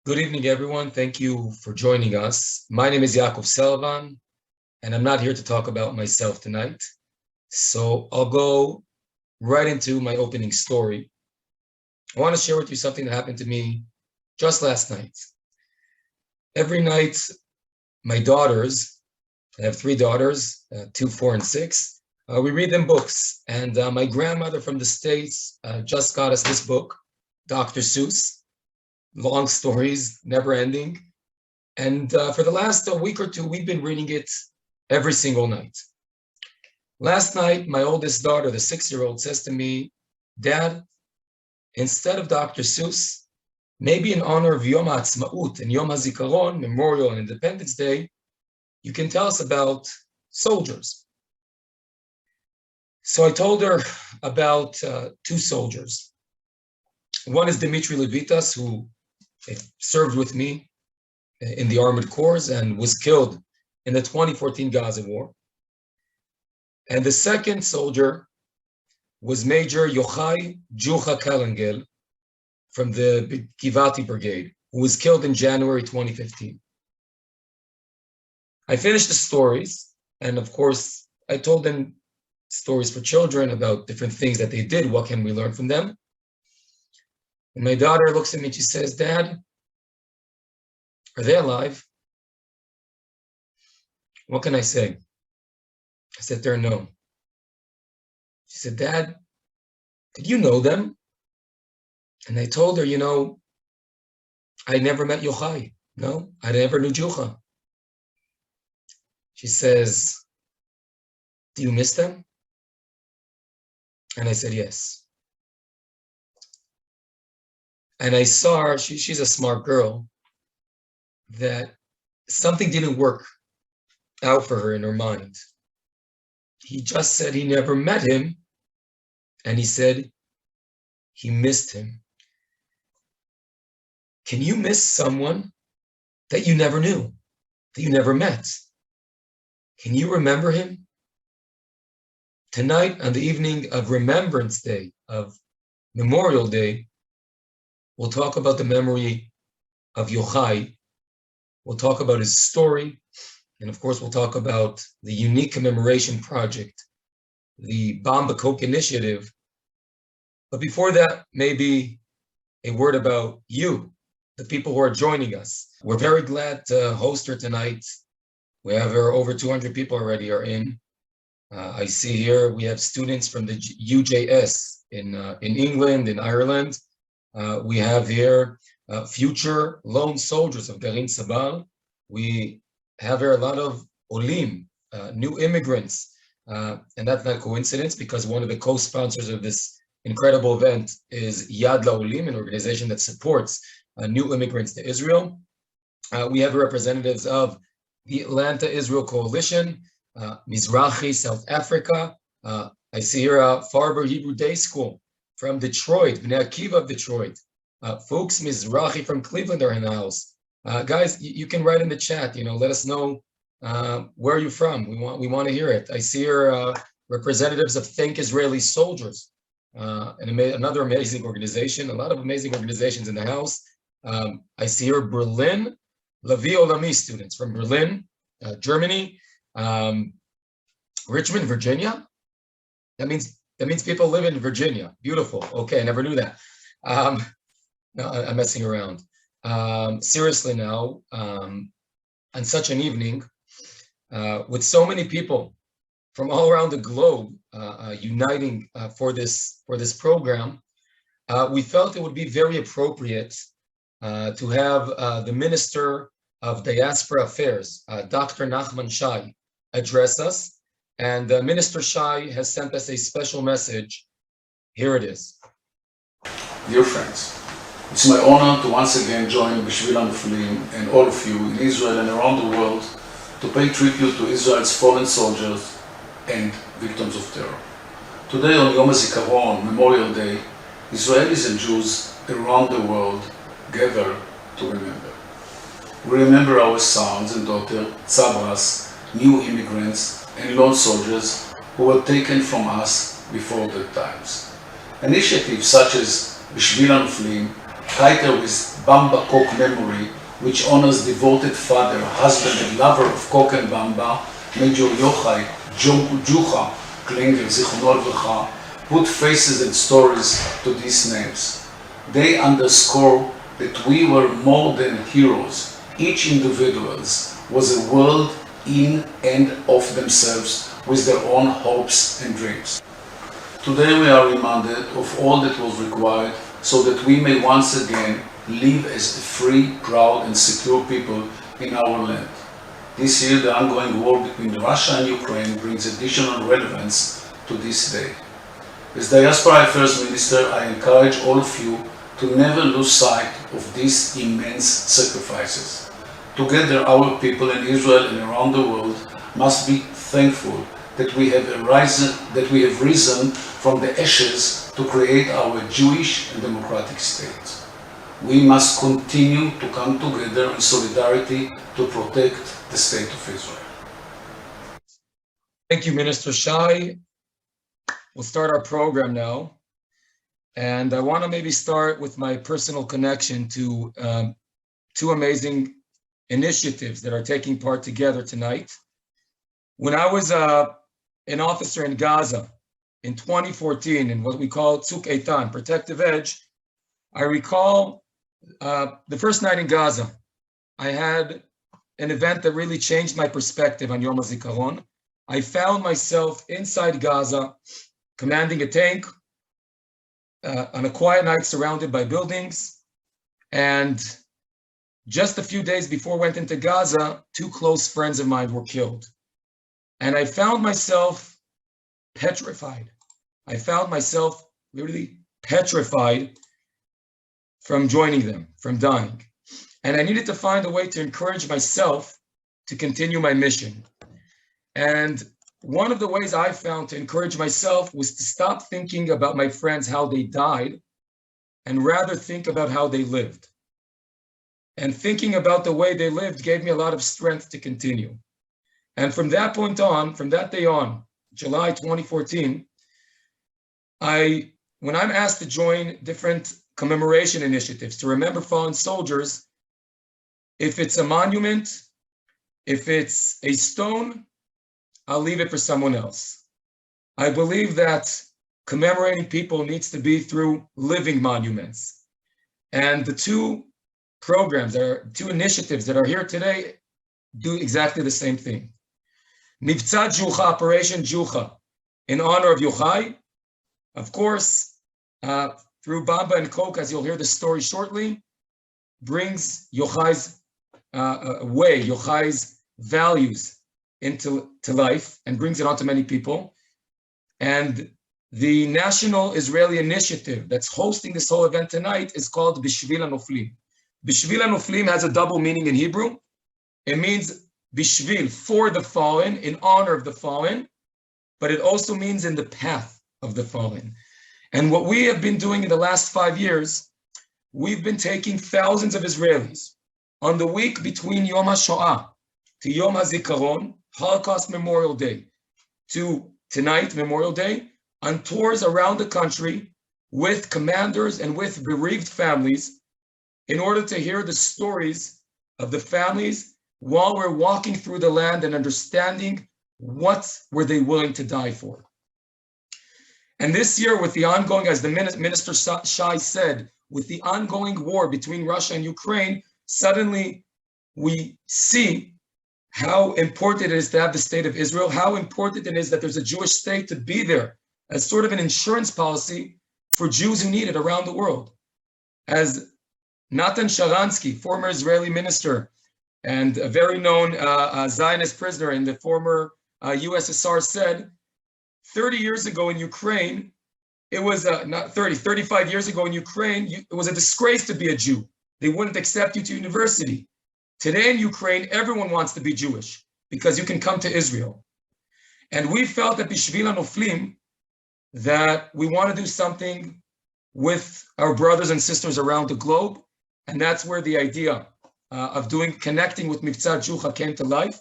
Good evening, everyone. Thank you for joining us. My name is Yaakov Selavan, and I'm not here to talk about myself tonight. So I'll go right into my opening story. I want to share with you something that happened to me just last night. Every night, my daughters, I have 3 daughters, 2, 4, and 6, we read them books. And my grandmother from the States just got us this book, Dr. Seuss. Long stories, never ending. And for the last week or two, we've been reading it every single night. Last night, my oldest daughter, the 6-year-old, says to me, "Dad, instead of Dr. Seuss, maybe in honor of Yom HaAtzmaut and Yom HaZikaron, Memorial and Independence Day, you can tell us about soldiers." So I told her about 2 soldiers. One is Dimitri Levitas, who served with me in the Armored Corps and was killed in the 2014 Gaza War. And the second soldier was Major Yochai Kalangel from the Givati Brigade, who was killed in January 2015. I finished the stories, and of course, I told them stories for children about different things that they did. What can we learn from them? And my daughter looks at me and she says, "Dad, are they alive?" What can I say? I said to her, "No." She said, "Dad, did you know them?" And I told her, I never met Yochai. No, I never knew Juha. She says, "Do you miss them?" And I said, "Yes." And I saw her, she's a smart girl, that something didn't work out for her in her mind. He just said he never met him, and he said he missed him. Can you miss someone that you never knew, that you never met? Can you remember him? Tonight, on the evening of Remembrance Day, of Memorial Day, we'll talk about the memory of Yochai. We'll talk about his story. And of course, we'll talk about the unique commemoration project, the Bamba Coke initiative. But before that, maybe a word about you, the people who are joining us. We're very glad to host her tonight. We have her, over 200 people already are in. I see here we have students from the UJS in England, in Ireland. We have here future lone soldiers of Garin Sabal. We have here a lot of Olim, new immigrants. And that's not coincidence, because one of the co-sponsors of this incredible event is Yad LaOlim, an organization that supports new immigrants to Israel. We have representatives of the Atlanta Israel Coalition, Mizrahi, South Africa. I see here Farber Hebrew Day School from Detroit, Bnei Akiva of Detroit. Fuchs Mizrahi from Cleveland are in the house. Guys, you can write in the chat, let us know where you're from. We want to hear it. I see here representatives of Think Israeli Soldiers, another amazing organization, a lot of amazing organizations in the house. I see here Berlin, Lavi Olami students from Berlin, Germany, Richmond, Virginia. That means people live in Virginia. Beautiful. Okay, I never knew that. No, I'm messing around. Seriously now, on such an evening, with so many people from all around the globe uniting for this program, we felt it would be very appropriate to have the Minister of Diaspora Affairs, Dr. Nachman Shai, address us. And Minister Shai has sent us a special message. Here it is. Dear friends, it's my honor to once again join Bishvil Hanoflim and all of you in Israel and around the world to pay tribute to Israel's fallen soldiers and victims of terror. Today on Yom HaZikaron, Memorial Day, Israelis and Jews around the world gather to remember. We remember our sons and daughters, tzabras, new immigrants, and lone soldiers who were taken from us before their times. Initiatives such as Bishvil Hanoflim title is Bamba Coke Memory, which honors devoted father, husband, and lover of Coke and Bamba, Major Yochai Juha Kalangel OBM, put faces and stories to these names. They underscore that we were more than heroes. Each individual was a world in and of themselves with their own hopes and dreams. Today we are reminded of all that was required so that we may once again live as a free, proud, and secure people in our land. This year, the ongoing war between Russia and Ukraine brings additional relevance to this day. As Diaspora Affairs Minister, I encourage all of you to never lose sight of these immense sacrifices. Together, our people in Israel and around the world must be thankful that we have risen from the ashes to create our Jewish and democratic state. We must continue to come together in solidarity to protect the state of Israel. Thank you, Minister Shai. We'll start our program now. And I want to maybe start with my personal connection to two amazing initiatives that are taking part together tonight. When I was an officer in Gaza in 2014 in what we call Tzuk Eitan, Protective Edge, I recall the first night in Gaza, I had an event that really changed my perspective on Yom HaZikaron. I found myself inside Gaza, commanding a tank on a quiet night surrounded by buildings. And just a few days before I went into Gaza, two close friends of mine were killed. And I found myself petrified. I found myself literally petrified from joining them, from dying. And I needed to find a way to encourage myself to continue my mission. And one of the ways I found to encourage myself was to stop thinking about my friends, how they died, and rather think about how they lived. And thinking about the way they lived gave me a lot of strength to continue. And from that point on, from that day on, July 2014, when I'm asked to join different commemoration initiatives to remember fallen soldiers, if it's a monument, if it's a stone, I'll leave it for someone else. I believe that commemorating people needs to be through living monuments. And the two initiatives that are here today do exactly the same thing. Mivtza Juha, Operation Juha, in honor of Yochai. Of course, through Bamba and Coke, as you'll hear the story shortly, brings Yochai's Yochai's values into life and brings it onto many people. And the National Israeli Initiative that's hosting this whole event tonight is called Bishvil Hanoflim. Bishvil Hanoflim has a double meaning in Hebrew. It means Bishvil, for the fallen, in honor of the fallen, but it also means in the path of the fallen. And what we have been doing in the last 5 years, we've been taking thousands of Israelis on the week between Yom HaShoah to Yom HaZikaron, Holocaust Memorial Day, to tonight, Memorial Day, on tours around the country with commanders and with bereaved families in order to hear the stories of the families while we're walking through the land and understanding what were they willing to die for. And this year, with the ongoing, as the Minister Shai said, with the ongoing war between Russia and Ukraine, suddenly we see how important it is to have the state of Israel, how important it is that there's a Jewish state to be there as sort of an insurance policy for Jews who need it around the world. As Natan Sharansky, former Israeli minister and a very known Zionist prisoner in the former USSR said, 30 years ago in Ukraine, it was, 35 years ago in Ukraine, it was a disgrace to be a Jew. They wouldn't accept you to university. Today in Ukraine, everyone wants to be Jewish because you can come to Israel. And we felt that Bishvil Hanoflim, that we want to do something with our brothers and sisters around the globe. And that's where the idea of connecting with Mivtza Juha came to life.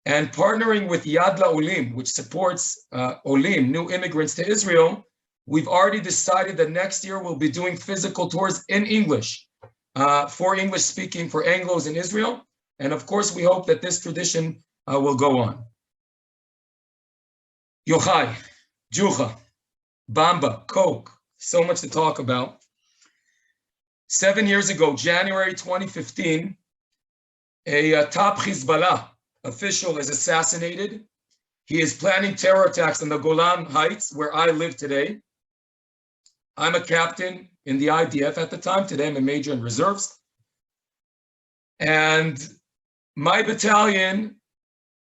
And partnering with Yad LaOlim, which supports Olim, new immigrants to Israel, We've already decided that next year we'll be doing physical tours in English for English speaking, for Anglos in Israel. And of course, we hope that this tradition will go on. Yochai, Juha, Bamba, Coke, so much to talk about. 7 years ago, January 2015, a top Hezbollah official is assassinated. He is planning terror attacks on the Golan Heights, where I live today. I'm a captain in the IDF at the time. Today, I'm a major in reserves. And my battalion,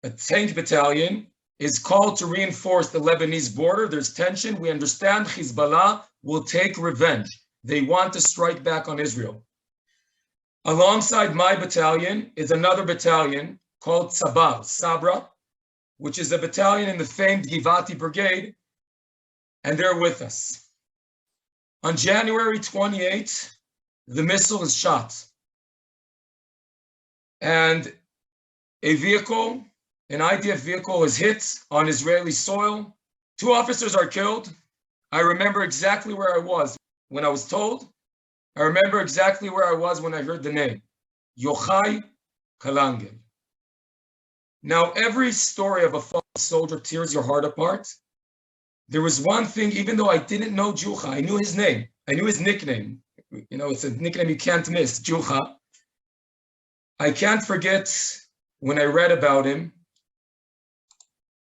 a tank battalion, is called to reinforce the Lebanese border. There's tension. We understand Hezbollah will take revenge. They want to strike back on Israel. Alongside my battalion is another battalion called Sabra, which is a battalion in the famed Givati Brigade, and they're with us. On January 28th, the missile is shot. And a vehicle, an IDF vehicle, is hit on Israeli soil. 2 officers are killed. I remember exactly where I was when I was told. I remember exactly where I was when I heard the name, Yochai Kalangel. Now, every story of a fallen soldier tears your heart apart. There was one thing, even though I didn't know Juha, I knew his name. I knew his nickname. You know, it's a nickname you can't miss, Juha. I can't forget when I read about him,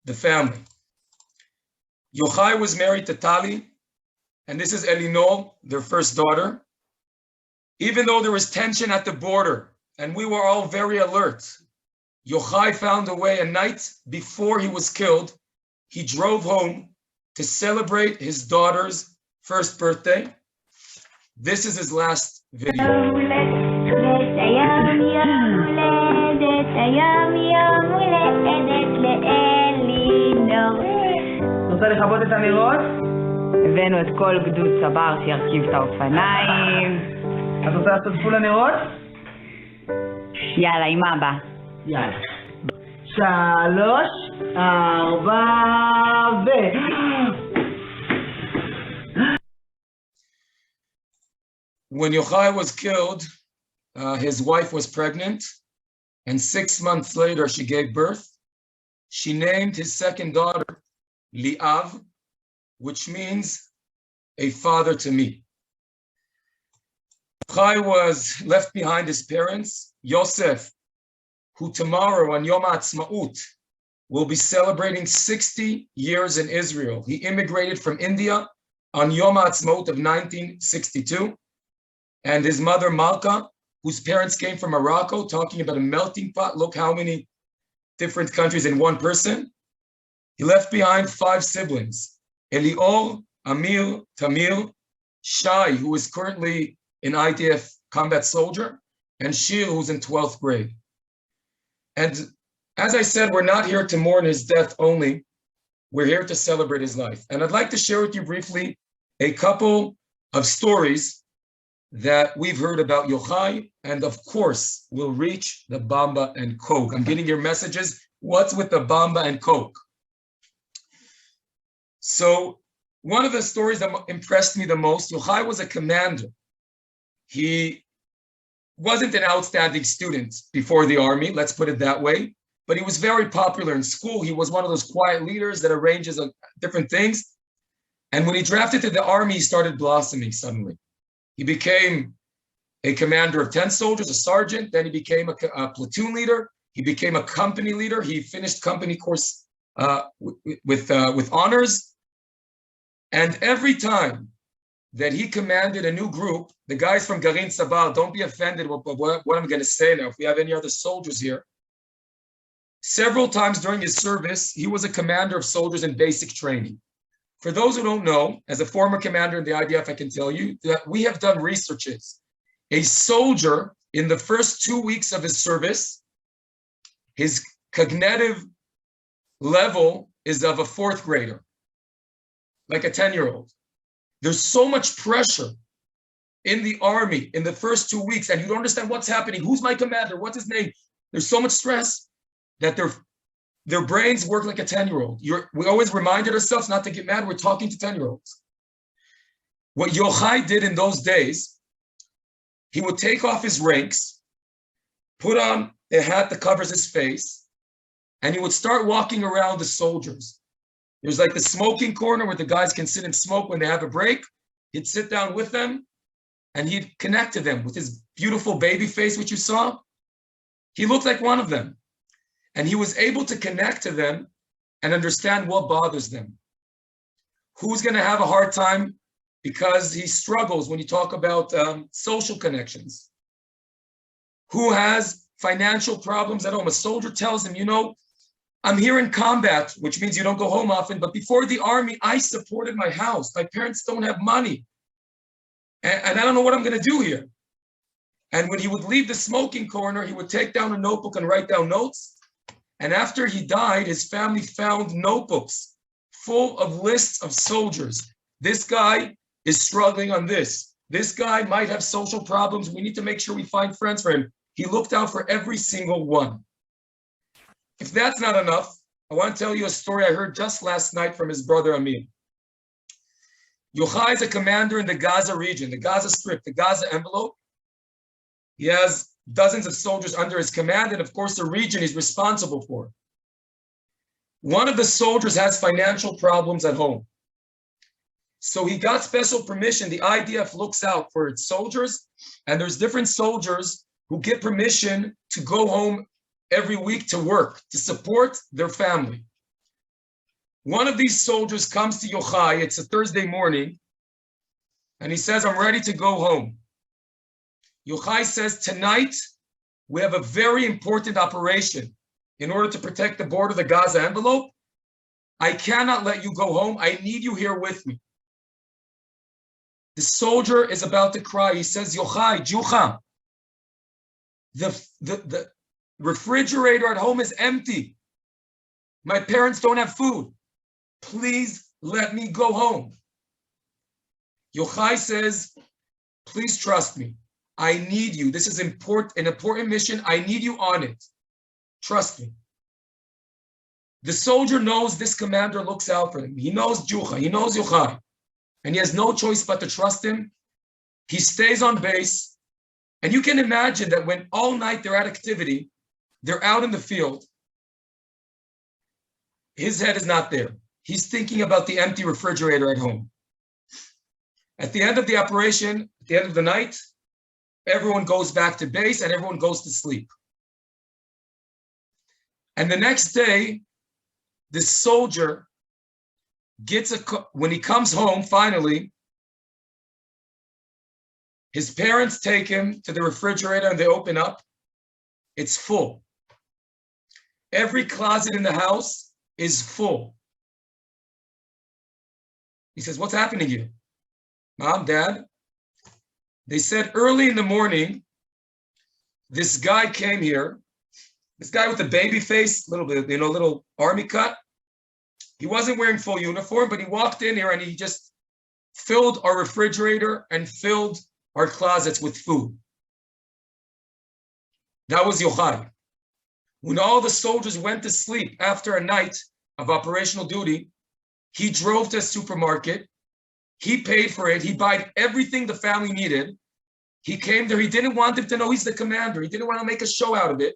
the family. Yochai was married to Tali, and this is Elinor, their first daughter. Even though there was tension at the border, and we were all very alert, Yochai found a way. A night before he was killed, he drove home to celebrate his daughter's first birthday. This is his last video. רוצה לכבות את הנרות? הבאנו את כל גדוד צבר שירכיב את האופניים. את רוצה לעשות פול הנרות? יאללה, עם אבא. יאללה. 3, 4 ו... When Yochai was killed, his wife was pregnant, and 6 months later she gave birth. She named his second daughter Liav, which means a father to me. Yochai was left behind his parents, Yosef, who tomorrow on Yom HaAtzmaut will be celebrating 60 years in Israel. He immigrated from India on Yom HaAtzmaut of 1962. And his mother Malka, whose parents came from Morocco, talking about a melting pot. Look how many different countries in one person. He left behind 5 siblings: Elior, Amir, Tamir, Shai, who is currently an IDF combat soldier, and Shir, who's in 12th grade. And as I said, we're not here to mourn his death only. We're here to celebrate his life. And I'd like to share with you briefly a couple of stories that we've heard about Yochai, and of course, will reach the Bamba and Coke. I'm getting your messages. What's with the Bamba and Coke? So one of the stories that impressed me the most, Yochai was a commander. He wasn't an outstanding student before the army, let's put it that way, but he was very popular in school. He was one of those quiet leaders that arranges different things. And when he drafted to the army, he started blossoming suddenly. He became a commander of 10 soldiers, a sergeant. Then he became a platoon leader. He became a company leader. He finished company course with honors. And every time that he commanded a new group, the guys from Garin Sabal, don't be offended with what I'm going to say now, if we have any other soldiers here. Several times during his service, he was a commander of soldiers in basic training. For those who don't know, as a former commander in the IDF, I can tell you that we have done researches. A soldier, in the first 2 weeks of his service, his cognitive level is of a 4th grader, like a 10-year-old. There's so much pressure in the army in the first 2 weeks, and you don't understand what's happening. Who's my commander? What's his name? There's so much stress that their brains work like a 10-year-old. We always reminded ourselves not to get mad. We're talking to 10-year-olds. What Yochai did in those days, he would take off his ranks, put on a hat that covers his face, and he would start walking around the soldiers. There's like the smoking corner where the guys can sit and smoke when they have a break. He'd sit down with them and he'd connect to them with his beautiful baby face, which you saw. He looked like one of them. And he was able to connect to them and understand what bothers them. Who's going to have a hard time because he struggles when you talk about social connections? Who has financial problems at home? A soldier tells him, you know, I'm here in combat, which means you don't go home often, but before the army, I supported my house. My parents don't have money. And I don't know what I'm going to do here. And when he would leave the smoking corner, he would take down a notebook and write down notes. And after he died, his family found notebooks full of lists of soldiers. This guy is struggling on this. This guy might have social problems. We need to make sure we find friends for him. He looked out for every single one. If that's not enough, I want to tell you a story I heard just last night from his brother Amir. Yochai is a commander in the Gaza region, the Gaza Strip, the Gaza envelope. He has dozens of soldiers under his command, and of course the region he's responsible for. One of the soldiers has financial problems at home. So he got special permission. The IDF looks out for its soldiers, and there's different soldiers who get permission to go home every week to work, to support their family. One of these soldiers comes to Yochai, it's a Thursday morning, and he says, I'm ready to go home. Yochai says, tonight, we have a very important operation in order to protect the border of the Gaza envelope. I cannot let you go home. I need you here with me. The soldier is about to cry. He says, Yochai, Juha, the refrigerator at home is empty. My parents don't have food. Please let me go home. Yochai says, please trust me. I need you. This is an important mission. I need you on it. Trust me. The soldier knows this commander looks out for him. He knows Juha. He knows Yochai. And he has no choice but to trust him. He stays on base. And you can imagine that when all night they're at activity, they're out in the field, his head is not there. He's thinking about the empty refrigerator at home. At the end of the operation, at the end of the night, everyone goes back to base and everyone goes to sleep. And the next day, this soldier when he comes home, finally, his parents take him to the refrigerator and they open up. It's full. Every closet in the house is full. He says, what's happening here? Mom, Dad? They said early in the morning, this guy came here, this guy with the baby face, little bit, little army cut. He wasn't wearing full uniform, but he walked in here and he just filled our refrigerator and filled our closets with food. That was Yochai. When all the soldiers went to sleep after a night of operational duty, he drove to a supermarket. He paid for it. He bought everything the family needed. He came there. He didn't want them to know he's the commander. He didn't want to make a show out of it.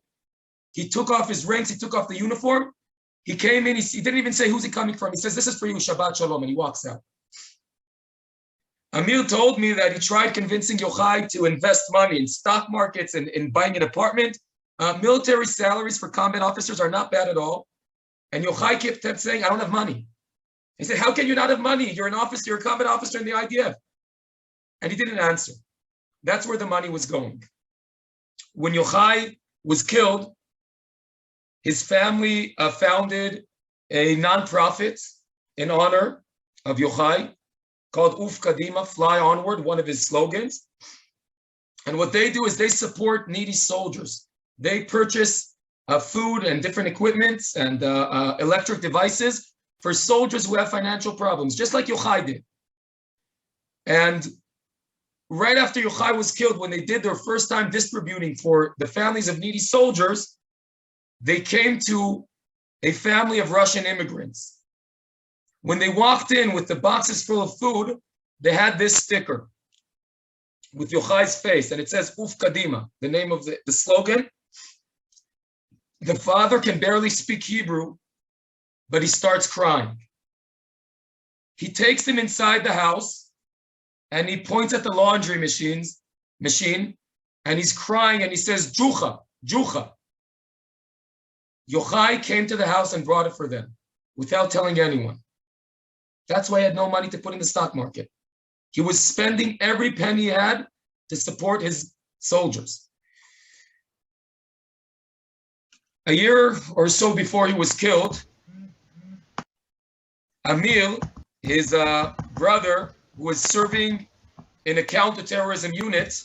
He took off his ranks. He took off the uniform. He came in. He didn't even say, who's he coming from? He says, this is for you, Shabbat Shalom, and he walks out. Amir told me that he tried convincing Yochai to invest money in stock markets and in buying an apartment. Military salaries for combat officers are not bad at all. And Yochai kept saying, I don't have money. He said, how can you not have money? You're an officer, you're a combat officer in the IDF. And he didn't answer. That's where the money was going. When Yochai was killed, his family founded a nonprofit in honor of Yochai called Uf Kadima, Fly Onward, one of his slogans. And what they do is they support needy soldiers. They purchase food and different equipment and electric devices for soldiers who have financial problems, just like Yochai did. And right after Yochai was killed, when they did their first time distributing for the families of needy soldiers, they came to a family of Russian immigrants. When they walked in with the boxes full of food, they had this sticker with Yochai's face, and it says Uf Kadima, the name of the slogan. The father can barely speak Hebrew, but he starts crying. He takes him inside the house, and he points at the laundry machine, and he's crying, and he says, Juha, Juha. Yochai came to the house and brought it for them without telling anyone. That's why he had no money to put in the stock market. He was spending every penny he had to support his soldiers. A year or so before he was killed, Amir, his brother, who was serving in a counterterrorism unit,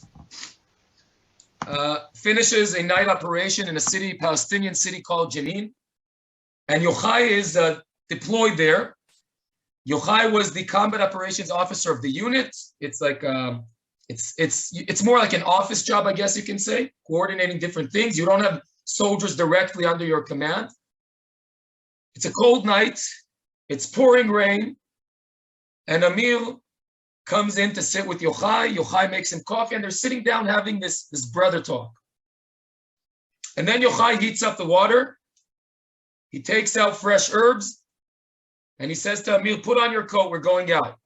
finishes a night operation in a Palestinian city called Jenin, and Yochai is deployed there. Yochai was the combat operations officer of the unit. It's like it's more like an office job, I guess you can say, coordinating different things. You don't have soldiers directly under your command. It's a cold night. It's pouring rain, and Amir comes in to sit with Yochai. Yochai makes him coffee, and they're sitting down having this brother talk. And then Yochai heats up the water. He takes out fresh herbs, and he says to Amir, put on your coat, we're going out.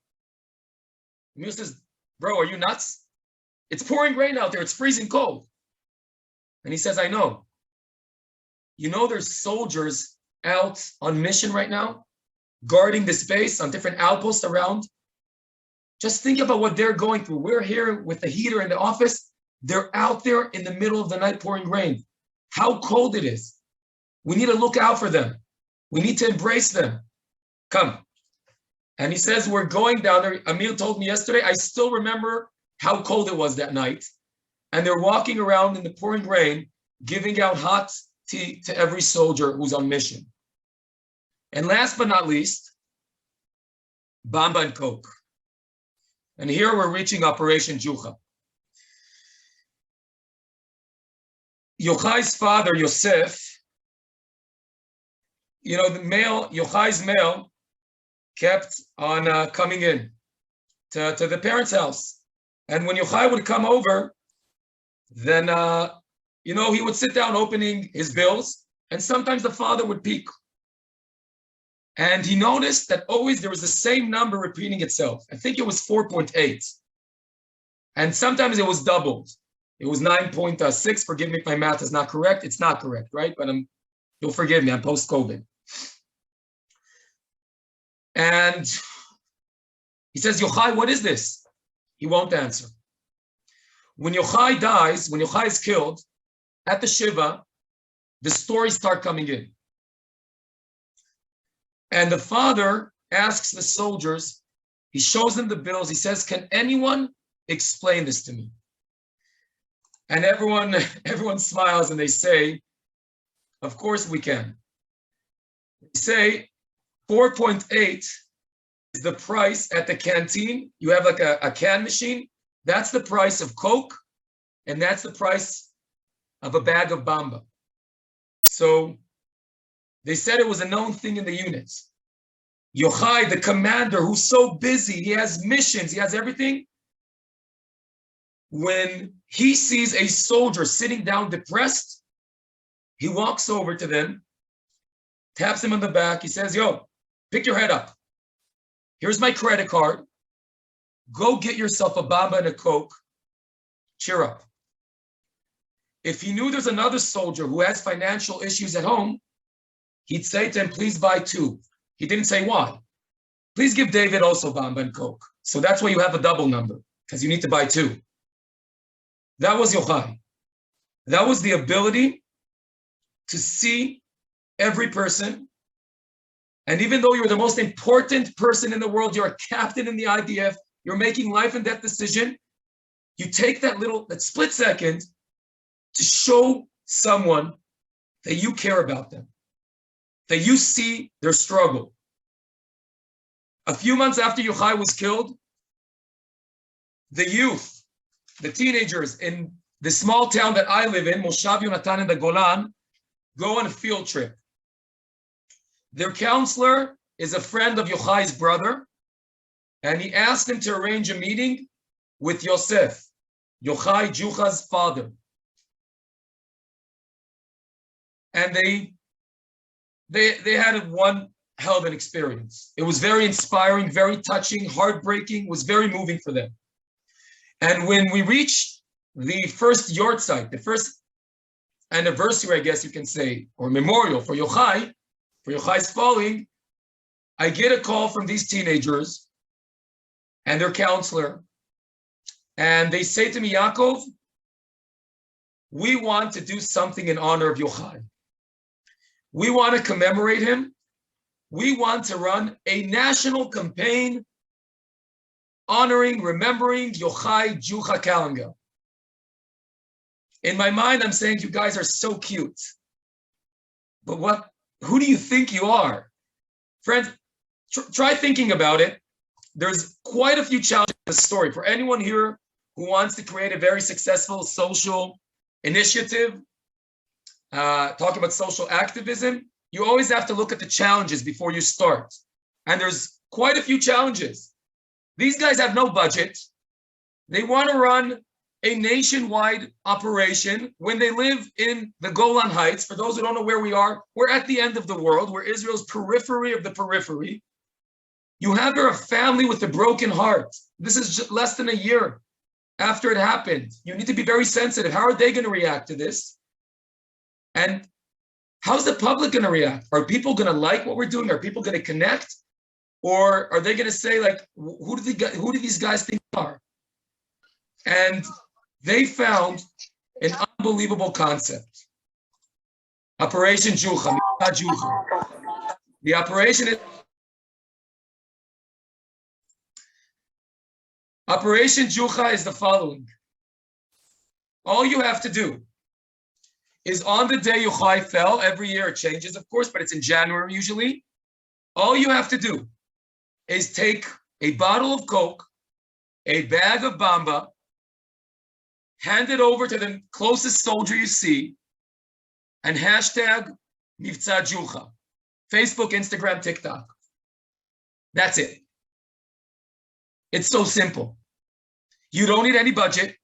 Amir says, bro, are you nuts? It's pouring rain out there, it's freezing cold. And he says, I know. You know there's soldiers out on mission right now, guarding the space on different outposts around. Just think about what they're going through. We're here with the heater in the office. They're out there in the middle of the night pouring rain. How cold it is. We need to look out for them. We need to embrace them. Come. And he says, we're going down there. Amir told me yesterday, I still remember how cold it was that night. And they're walking around in the pouring rain, giving out hot tea to every soldier who's on mission. And last but not least, Bamba and Coke. And here we're reaching Operation Juha. Yochai's father, Yosef, you know, Yochai's mail kept on coming in to the parents' house. And when Yochai would come over, then, you know, he would sit down opening his bills, and sometimes the father would peek. And he noticed that always there was the same number repeating itself. I think it was 4.8. And sometimes it was doubled. It was 9.6. Forgive me if my math is not correct. It's not correct, right? But you'll forgive me, I'm post-COVID. And he says, Yochai, what is this? He won't answer. When Yochai dies, when Yochai is killed, at the Shiva, the stories start coming in. And the father asks the soldiers, he shows them the bills, he says, can anyone explain this to me? And everyone smiles and they say, of course we can. They say 4.8 is the price at the canteen. You have like a can machine. That's the price of Coke, and that's the price of a bag of Bamba. So they said it was a known thing in the units. Yochai, the commander, who's so busy, he has missions, he has everything. When he sees a soldier sitting down depressed, he walks over to them, taps him on the back. He says, yo, pick your head up. Here's my credit card. Go get yourself a Bamba and a Coke. Cheer up. If he knew there's another soldier who has financial issues at home, he'd say to him, please buy 2. He didn't say why. Please give David also Bamba and Coke. So that's why you have a double number, because you need to buy 2. That was Yochai. That was the ability to see every person. And even though you're the most important person in the world, you're a captain in the IDF, you're making life and death decision, you take that split second to show someone that you care about them, that you see their struggle. A few months after Yochai was killed, the youth, the teenagers in the small town that I live in, Moshav Yonatan in the Golan, go on a field trip. Their counselor is a friend of Yochai's brother, and he asked him to arrange a meeting with Yosef, Yochai, Juha's father. And they had one hell of an experience. It was very inspiring, very touching, heartbreaking, was very moving for them. And when we reached the first yahrzeit, the first anniversary, I guess you can say, or memorial for Yochai's falling, I get a call from these teenagers and their counselor, and they say to me, Yaakov, we want to do something in honor of Yochai. We want to commemorate him. We want to run a national campaign honoring, remembering Yochai Juha Kalangel. In my mind, I'm saying, you guys are so cute. But who do you think you are? Friends, try thinking about it. There's quite a few challenges in the story. For anyone here who wants to create a very successful social initiative, talking about social activism, you always have to look at the challenges before you start. And there's quite a few challenges. These guys have no budget. They want to run a nationwide operation when they live in the Golan Heights. For those who don't know where we are, we're at the end of the world. We're Israel's periphery of the periphery. You have a family with a broken heart. This is just less than a year after it happened. You need to be very sensitive. How are they going to react to this? And how's the public going to react? Are people going to like what we're doing? Are people going to connect? Or are they going to say, like, who do these guys think they are? And they found an unbelievable concept. Operation Juha. The operation is Operation Juha is the following. All you have to do is on the day Yochai fell, every year it changes, of course, but it's in January usually. All you have to do is take a bottle of Coke, a bag of Bamba, hand it over to the closest soldier you see, and hashtag Mivtza Juha. Facebook, Instagram, TikTok. That's it. It's so simple. You don't need any budget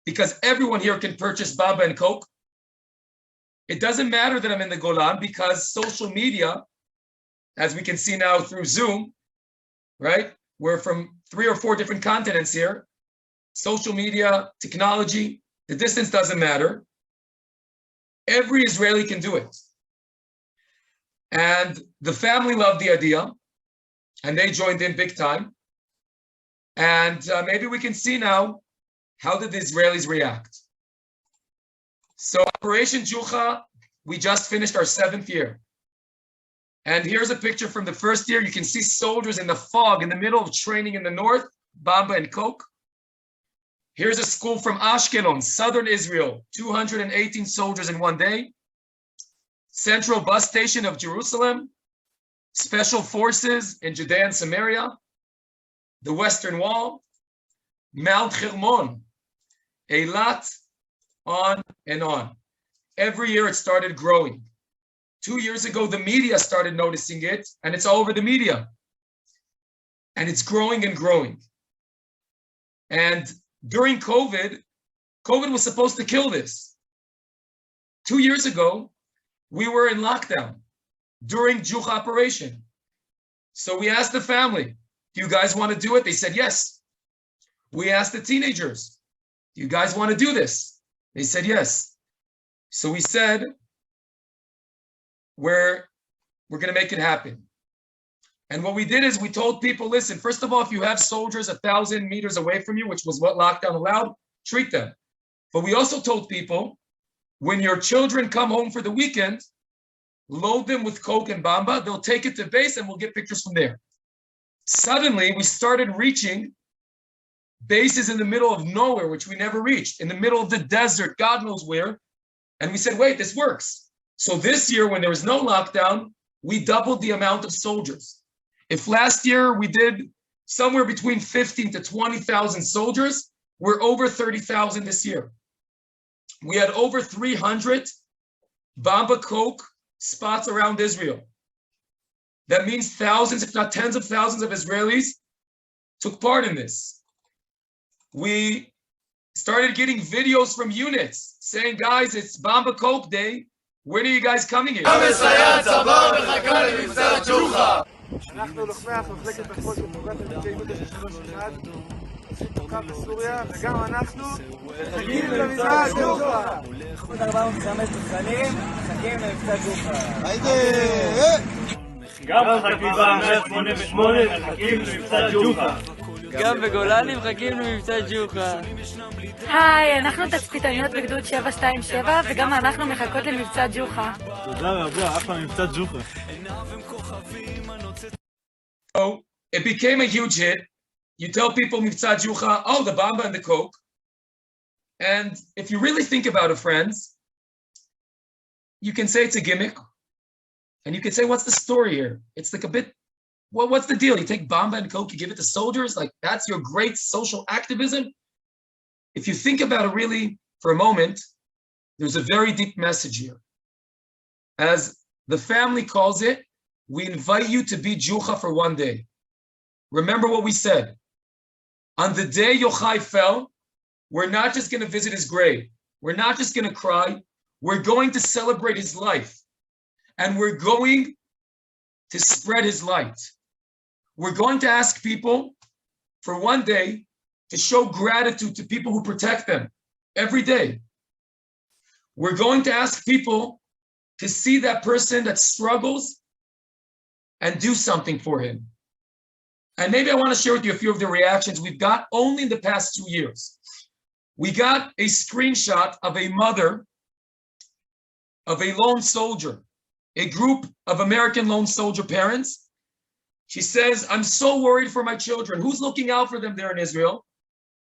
because everyone here can purchase Bamba and Coke. It doesn't matter that I'm in the Golan because social media, as we can see now through Zoom, right? We're from 3 or 4 different continents here. Social media, technology, the distance doesn't matter. Every Israeli can do it. And the family loved the idea and they joined in big time. And maybe we can see now, how did the Israelis react? So Operation Juha, we just finished our 7th year. And here's a picture from the first year. You can see soldiers in the fog in the middle of training in the north, Bamba and Coke. Here's a school from Ashkelon, southern Israel, 218 soldiers in one day. Central bus station of Jerusalem, special forces in Judea and Samaria, the Western Wall, Mount Hermon, Eilat, on and on. Every year it started growing. 2 years ago, the media started noticing it, and it's all over the media. And it's growing and growing. And during COVID was supposed to kill this. 2 years ago, we were in lockdown during Juha operation. So we asked the family, do you guys want to do it? They said yes. We asked the teenagers, do you guys want to do this? They said yes. So we said, we're going to make it happen. And what we did is we told people, listen, first of all, if you have soldiers 1,000 meters away from you, which was what lockdown allowed, treat them. But we also told people, when your children come home for the weekend, load them with Coke and Bamba, they'll take it to base and we'll get pictures from there. Suddenly, we started reaching bases in the middle of nowhere, which we never reached, in the middle of the desert, God knows where. And we said, wait, this works. So this year, when there was no lockdown, we doubled the amount of soldiers. If last year we did somewhere between 15 to 20,000 soldiers, we're over 30,000 this year. We had over 300 Bamba Coke spots around Israel. That means thousands, if not tens of thousands of Israelis took part in this. We started getting videos from units saying, guys, it's Bamba Coke Day. When are you guys coming here? אנחנו לוחמי מחלקת החוד ופלוגת מבצעי יהודה של 31 עושים פה קו בסוריה וגם אנחנו מחכים למבצע ג'וחה. חוד 405 תותחנים מחכים למבצע ג'וחה. גם בחטיבה 188 מחכים למבצע ג'וחה. גם בגולני מחכים למבצע ג'וחה. היי, אנחנו תצפיתניות בגדוד 727 וגם אנחנו מחכות למבצע ג'וחה. תודה רבה, אחלה מבצע ג'וחה. So it became a huge hit. You tell people Mivtza Juha, oh, the Bamba and the Coke. And if you really think about it, friends, you can say it's a gimmick. And you can say, what's the story here? It's like a bit, well, what's the deal? You take Bamba and Coke, you give it to soldiers? Like, that's your great social activism? If you think about it really for a moment, there's a very deep message here. As the family calls it, we invite you to be Juha for one day. Remember what we said. On the day Yochai fell, we're not just going to visit his grave. We're not just going to cry. We're going to celebrate his life. And we're going to spread his light. We're going to ask people for one day to show gratitude to people who protect them every day. We're going to ask people to see that person that struggles and do something for him. And maybe I want to share with you a few of the reactions we've got only in the past 2 years. We got a screenshot of a mother of a lone soldier, a group of American lone soldier parents. She says, I'm so worried for my children. Who's looking out for them there in Israel?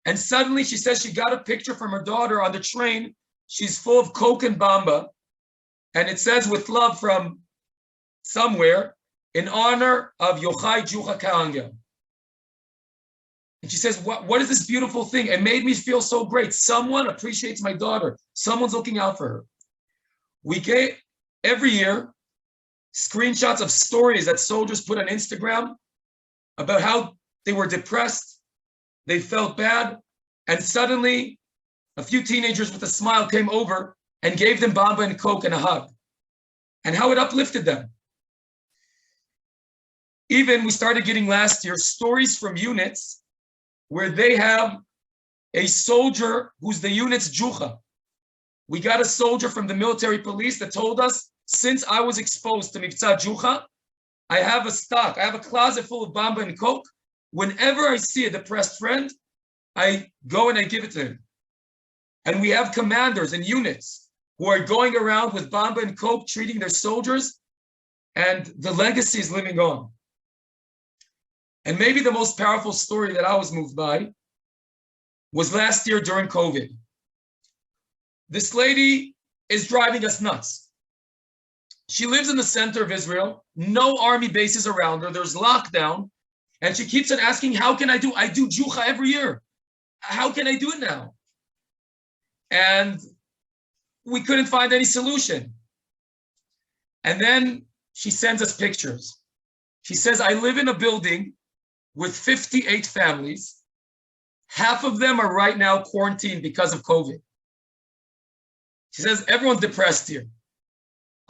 And suddenly she says she got a picture from her daughter on the train. She's full of Coke and Bamba. And it says, with love from somewhere, in honor of Yochai Kalangel. And she says, what is this beautiful thing? It made me feel so great. Someone appreciates my daughter. Someone's looking out for her. We get every year screenshots of stories that soldiers put on Instagram about how they were depressed, they felt bad, and suddenly a few teenagers with a smile came over and gave them Bamba and Coke and a hug, and how it uplifted them. Even we started getting last year stories from units where they have a soldier who's the unit's Juha. We got a soldier from the military police that told us, since I was exposed to Mivtza Juha, I have a stock, I have a closet full of Bamba and Coke. Whenever I see a depressed friend, I go and I give it to him. And we have commanders and units who are going around with Bamba and Coke, treating their soldiers, and the legacy is living on. And maybe the most powerful story that I was moved by was last year during COVID. This lady is driving us nuts. She lives in the center of Israel, no army bases around her, there's lockdown, and she keeps on asking, how can I do Juha every year. How can I do it now? And we couldn't find any solution. And then she sends us pictures. She says, I live in a building with 58 families. Half of them are right now quarantined because of COVID. She says, everyone's depressed here.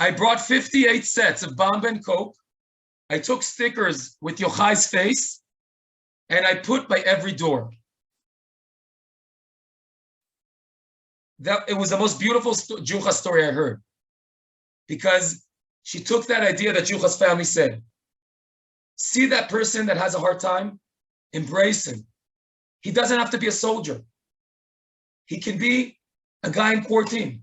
I brought 58 sets of Bamba and Coke. I took stickers with Yochai's face, and I put by every door. It was the most beautiful Juha story I heard, because she took that idea that Juha's family said. See that person that has a hard time, embrace him. He doesn't have to be a soldier. He can be a guy in quarantine.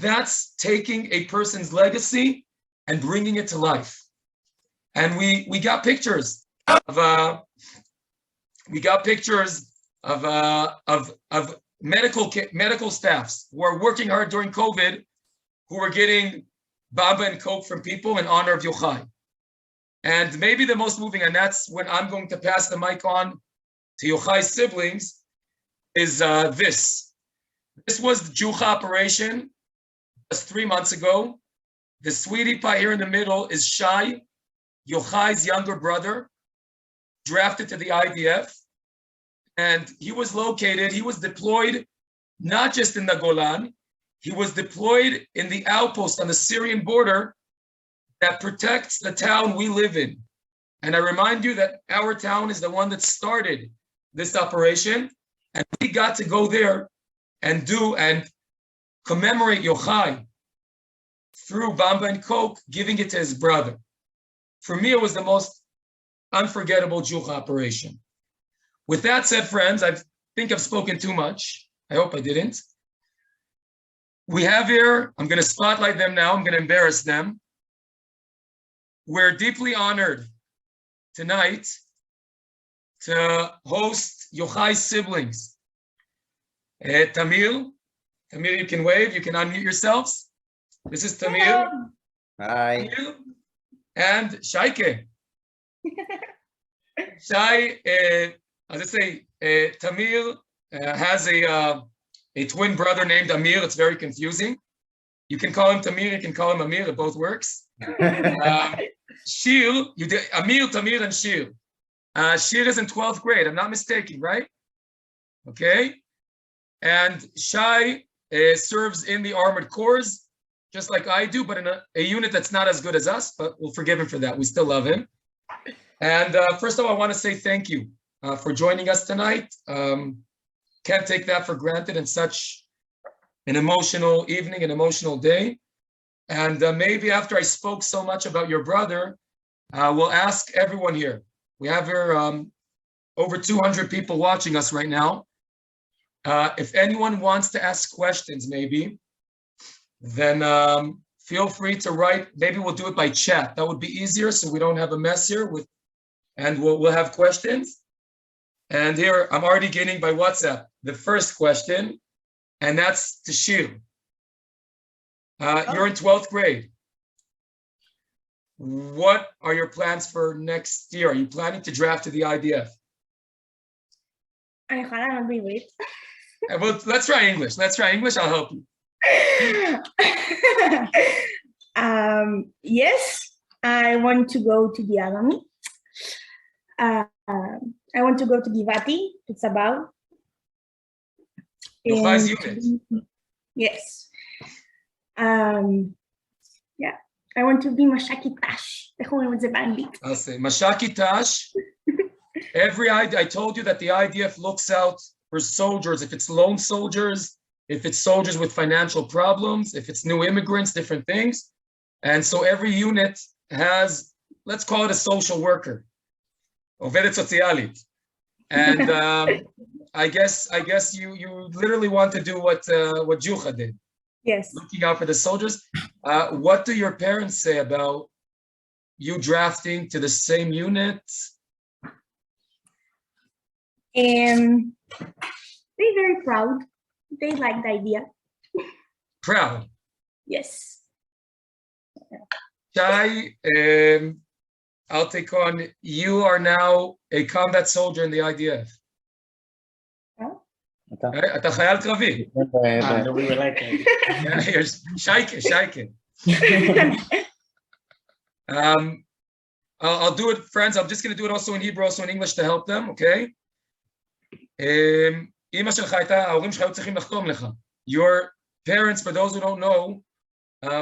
That's taking a person's legacy and bringing it to life. And we got pictures of medical staffs who are working hard during COVID, who are getting Bamba and Coke from people in honor of Yochai. And maybe the most moving, and that's when I'm going to pass the mic on to Yochai's siblings, is this. This was the Juha operation just 3 months ago. The sweetie pie here in the middle is Shai, Yochai's younger brother. drafted to the IDF, and he was deployed not just in the Golan, he was deployed in the outpost on the Syrian border that protects the town we live in. And I remind you that our town is the one that started this operation, and we got to go there and commemorate Yochai through Bamba and Coke, giving it to his brother. For me, it was the most unforgettable Juha operation. With that said, friends, I think I've spoken too much. I hope I didn't. We have here, I'm going to spotlight them now. I'm going to embarrass them. We're deeply honored tonight to host Yochai's siblings. Tamir, you can wave, you can unmute yourselves. This is Tamir. Hi. Tamir and Shaike. Shai, as I say, Tamir has a twin brother named Amir. It's very confusing. You can call him Tamir, you can call him Amir, it both works. Shir, Amir, Tamir, and Shir. Shir is in 12th grade, I'm not mistaken, right? Okay. And Shai serves in the armored corps, just like I do, but in a unit that's not as good as us, but we'll forgive him for that. We still love him. And first of all, I want to say thank you for joining us tonight. Can't take that for granted in such an emotional evening, an emotional day. And maybe after I spoke so much about your brother, we'll ask everyone here. We have here over 200 people watching us right now. If anyone wants to ask questions, maybe, then feel free to write. Maybe we'll do it by chat. That would be easier, so we don't have a mess here. And we'll have questions. And here, I'm already getting by WhatsApp the first question, and that's to Shir. You're in 12th grade. What are your plans for next year? Are you planning to draft to the IDF? Well, let's try English. I'll help you. Yes, I want to go to the army. I want to go to Givati, to Tzabal. Yochai's unit. Yes. Yeah, I want to be Mashakitash. I'll say Mashakitash. I told you that the IDF looks out for soldiers, if it's lone soldiers, if it's soldiers with financial problems, if it's new immigrants, different things. And so every unit has, let's call it a social worker, Ovedet Sozialit. And I guess you literally want to do what Juha did. Yes. Looking out for the soldiers. What do your parents say about you drafting to the same unit? They're very proud. They like the idea. Proud. Yes. Shai, I'll take on. You are now a combat soldier in the IDF. אתה חייל קרבי. Shaike. I'll do it, friends. I'm just going to do it also in Hebrew, also in English to help them, okay? אמא שלך הייתה, ההורים שלך היו צריכים לחתום לך. Your parents, for those who don't know,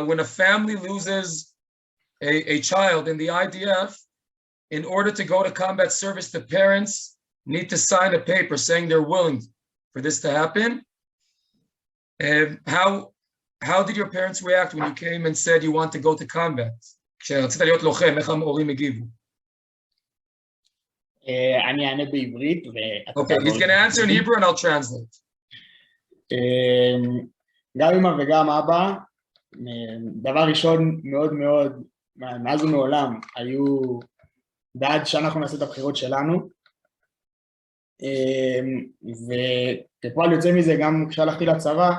when a family loses a child in the IDF, in order to go to combat service, the parents need to sign a paper saying they're willing for this to happen. How did your parents react when you came and said you want to go to combat? כשרצית להיות לוחם, איך ההורים הגיבו? אני אענה בעברית. Okay, he's going to answer in Hebrew and I'll translate. גם אמא וגם אבא, דבר ראשון מאוד מאוד, מאז ומעולם, היו בעד שאנחנו נעשה את הבחירות שלנו. וכפועל יוצא מזה, גם כשהלכתי לצבא,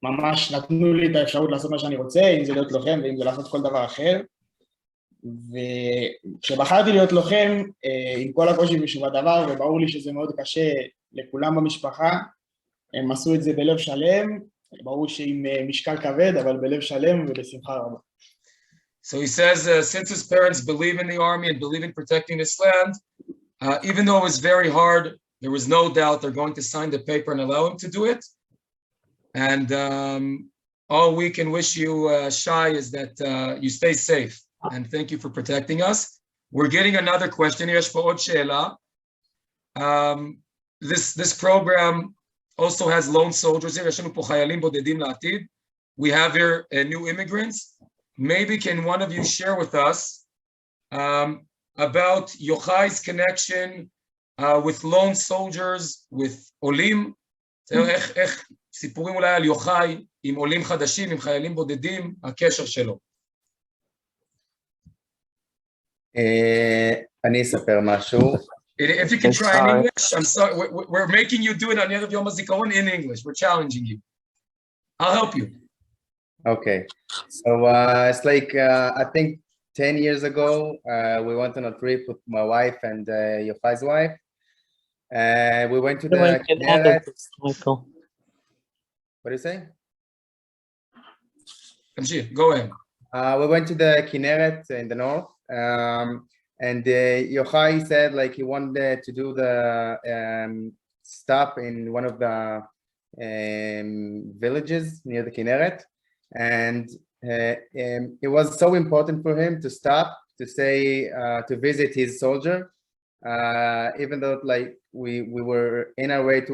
ממש נתנו לי את האפשרות לעשות מה שאני רוצה, אם זה להיות לוחם ואם זה לעשות כל דבר אחר. וכשבחרתי להיות לוחם, עם כל הקושי שבדבר, וברור לי שזה מאוד קשה לכולם במשפחה, הם עשו את זה בלב שלם, ברור שעם משקל כבד, אבל בלב שלם ובשמחה רבה. So he says, since his parents believe in the army and believe in protecting this land, even though it was very hard, there was no doubt they're going to sign the paper and allow him to do it. And all we can wish you, Shai, is that you stay safe. And thank you for protecting us. We're getting another question. This program also has lone soldiers here. We have here new immigrants. Maybe can one of you share with us about Yochai's connection with lone soldiers, with עולים? איך סיפורים אולי על יוחאי עם עולים חדשים, עם חיילים בודדים, הקשר שלו. אני אספר משהו. If you can try in English, I'm sorry, we're making you do it on the end of Yom HaZikaron in English. We're challenging you. I'll help you. Okay, so it's like I think 10 years ago we went on a trip with my wife and Yochai's wife. We went to the Kinneret. What do you say? Go ahead. We went to the Kinneret in the north, and Yochai said like he wanted to do the stop in one of the villages near the Kinneret. And it was so important for him to stop to say to visit his soldier, even though like we were in our way to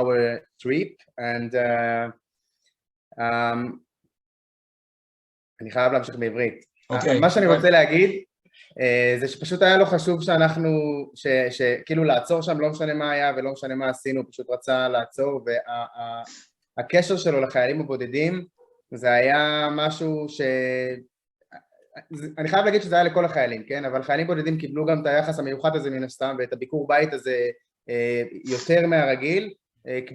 our trip. And אני חייב להמשיך בעברית. מה שאני רוצה להגיד זה שפשוט היה לו חשוב שאנחנו שכאילו לעצור שם, לא משנה מה היה ולא משנה מה עשינו, פשוט רצה לעצור. והקשר שלו לחיילים הבודדים זה היה משהו אני חייב להגיד שזה היה לכל החיילים, כן? אבל חיילים בודדים קיבלו גם את היחס המיוחד הזה מן הסתם, ואת הביקור בית הזה יותר מהרגיל,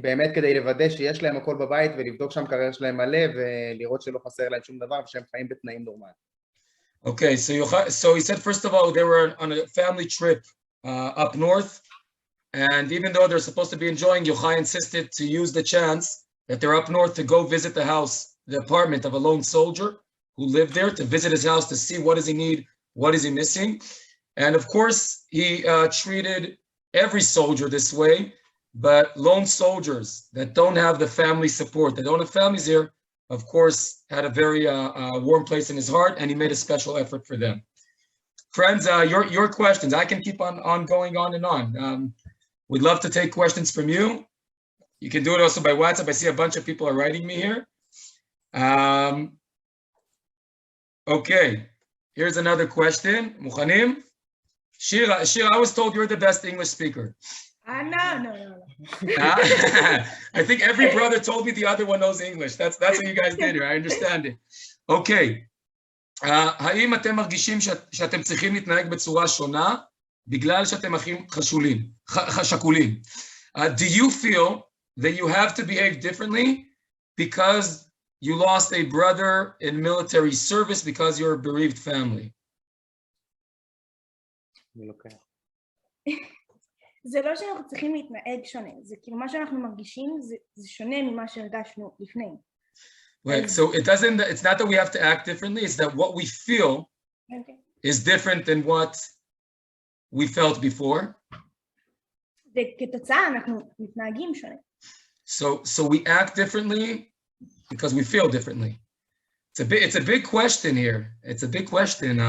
באמת כדי לוודא שיש להם הכל בבית ולבדוק שם קריירה שלהם מלא ולראות שלא חסר להם שום דבר ושהם חיים בתנאים נורמליים. Okay, so he said first of all they were on a family trip up north, and even though they're supposed to be enjoying, Yochai insisted to use the chance that they're up north to go visit the house, the apartment of a lone soldier who lived there, to visit his house to see what does he need, what is he missing. And of course, he treated every soldier this way, but lone soldiers that don't have the family support, that don't have families here, of course, had a very warm place in his heart, and he made a special effort for them. Friends, your questions, I can keep on going on and on. We'd love to take questions from you. You can do it also by WhatsApp. I see a bunch of people are writing me here. Okay, here's another question. Mukhanim? Shir, I was told you're the best English speaker. No. I think every brother told me the other one knows English. That's what you guys did here. I understand it. Okay. האם אתם מרגישים שאתם צריכים להתנהג בצורה שונה בגלל שאתם אחים שכולים? Do you feel that you have to behave differently because you lost a brother in military service because you're a bereaved family? Okay. זה לא שאנחנו צריכים להתנהג שונה, זה כאילו מה שאנחנו מרגישים זה שונה ממה שהרגשנו לפני. Right, so it's not that we have to act differently, it's that what we feel is different than what we felt before. וכתוצאה אנחנו מתנהגים שונה. So we act differently because we feel differently. It's a big question here. It's a big question,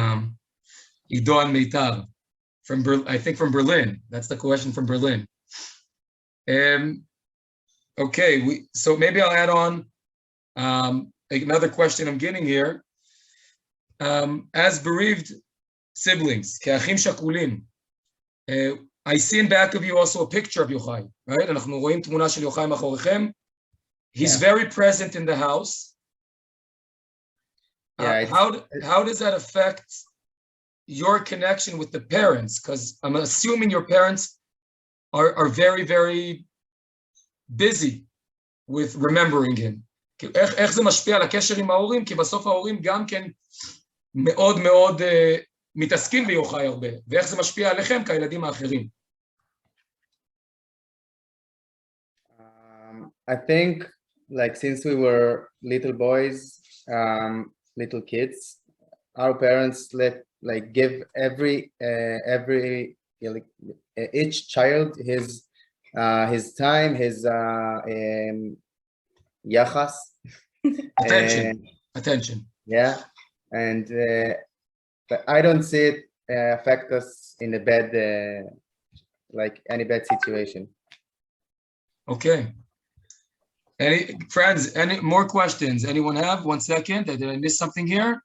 Ido and Meitar. I think from Berlin. That's the question from Berlin. Okay, so maybe I'll add on another question I'm getting here. As bereaved siblings, כאחים שכולים, I see in back of you also a picture of Yochai, right? אנחנו רואים תמונה של יוחאי מאחוריכם. He's very present in the house. How does that affect your connection with the parents? Because I'm assuming your parents are very, very busy with remembering him. איך זה משפיע על הקשר עם ההורים? כי בסוף ההורים גם כן מאוד מאוד מתעסקים ביוחאי הרבה. ואיך זה משפיע עליכם כילדים האחרים? I think like since we were little boys, little kids, our parents give each child his time, his yachas, attention. Yeah, and but I don't see it affect us in a bad, any bad situation. Okay. Any friends? Any more questions? Anyone have? 1 second. Did I miss something here?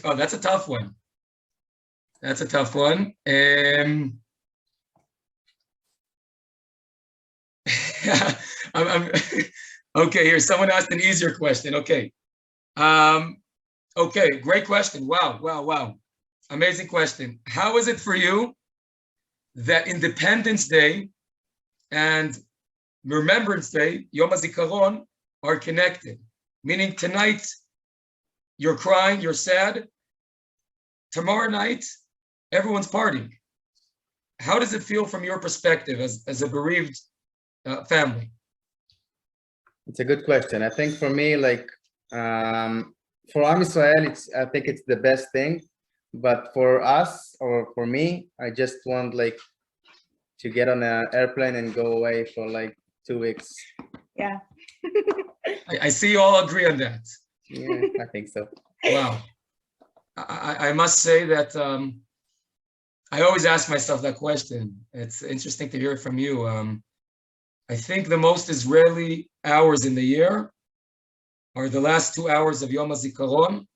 Oh, that's a tough one. That's a tough one. Okay, here, someone asked an easier question. Okay. Okay, great question. Wow. Amazing question. How is it for you that Independence Day and Remembrance Day, Yom HaZikaron, are connected? Meaning tonight, you're crying, you're sad. Tomorrow night, everyone's partying. How does it feel from your perspective as a bereaved family? It's a good question. I think for me, for Am Israel, I think it's the best thing. But for us, or for me, I just want to get on an airplane and go away for 2 weeks. Yeah. I see you all agree on that. Yeah, I think so. Wow. I must say that I always ask myself that question. It's interesting to hear it from you. I think the most Israeli hours in the year are the last 2 hours of Yom HaZikaron,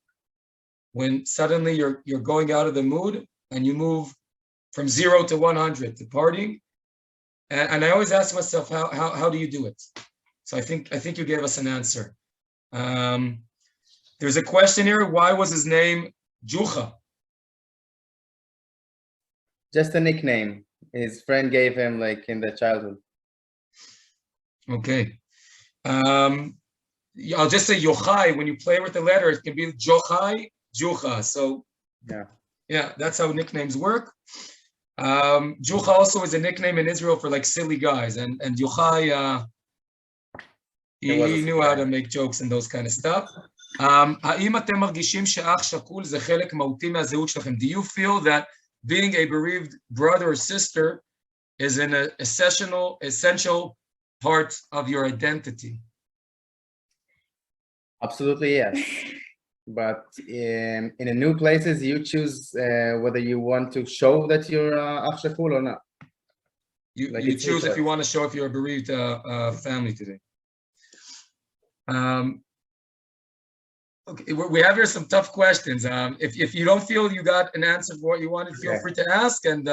when suddenly you're going out of the mood and you move from 0 to 100 to partying. And I always ask myself, how do you do it? So I think you gave us an answer. There's a question here. Why was his name Juha? Just a nickname. His friend gave him in the childhood. Okay. I'll just say Yochai. When you play with the letter, it can be Yochai, Juha. So yeah, that's how nicknames work. Juha also is a nickname in Israel for silly guys, and Yochai, he knew how to make jokes and those kind of stuff. האם אתם מרגישים שאח שכול זה חלק מהותי מהזהות שלכם? Do you feel that being a bereaved brother or sister is an essential part of your identity? Absolutely, yes. But in the new places, you choose whether you want to show that you're ach shakul or not. You choose if you want to show if you're a bereaved family today. Okay, we have here some tough questions. If you don't feel you got an answer for what you wanted, feel free to ask. And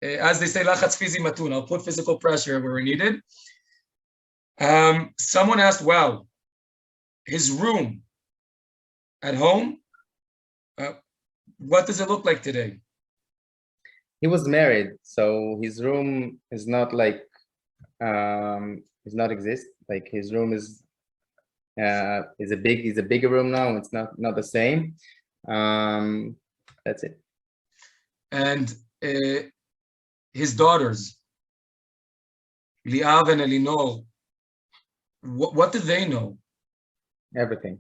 as they say, lachatz fizi matun, I'll put physical pressure where needed. Someone asked, wow, his room at home, what does it look like today? He was married, so his room is not does not exist. His room is a bigger room now. It's not the same. That's it. And his daughters, Liav and Elinor, what do they know? Everything.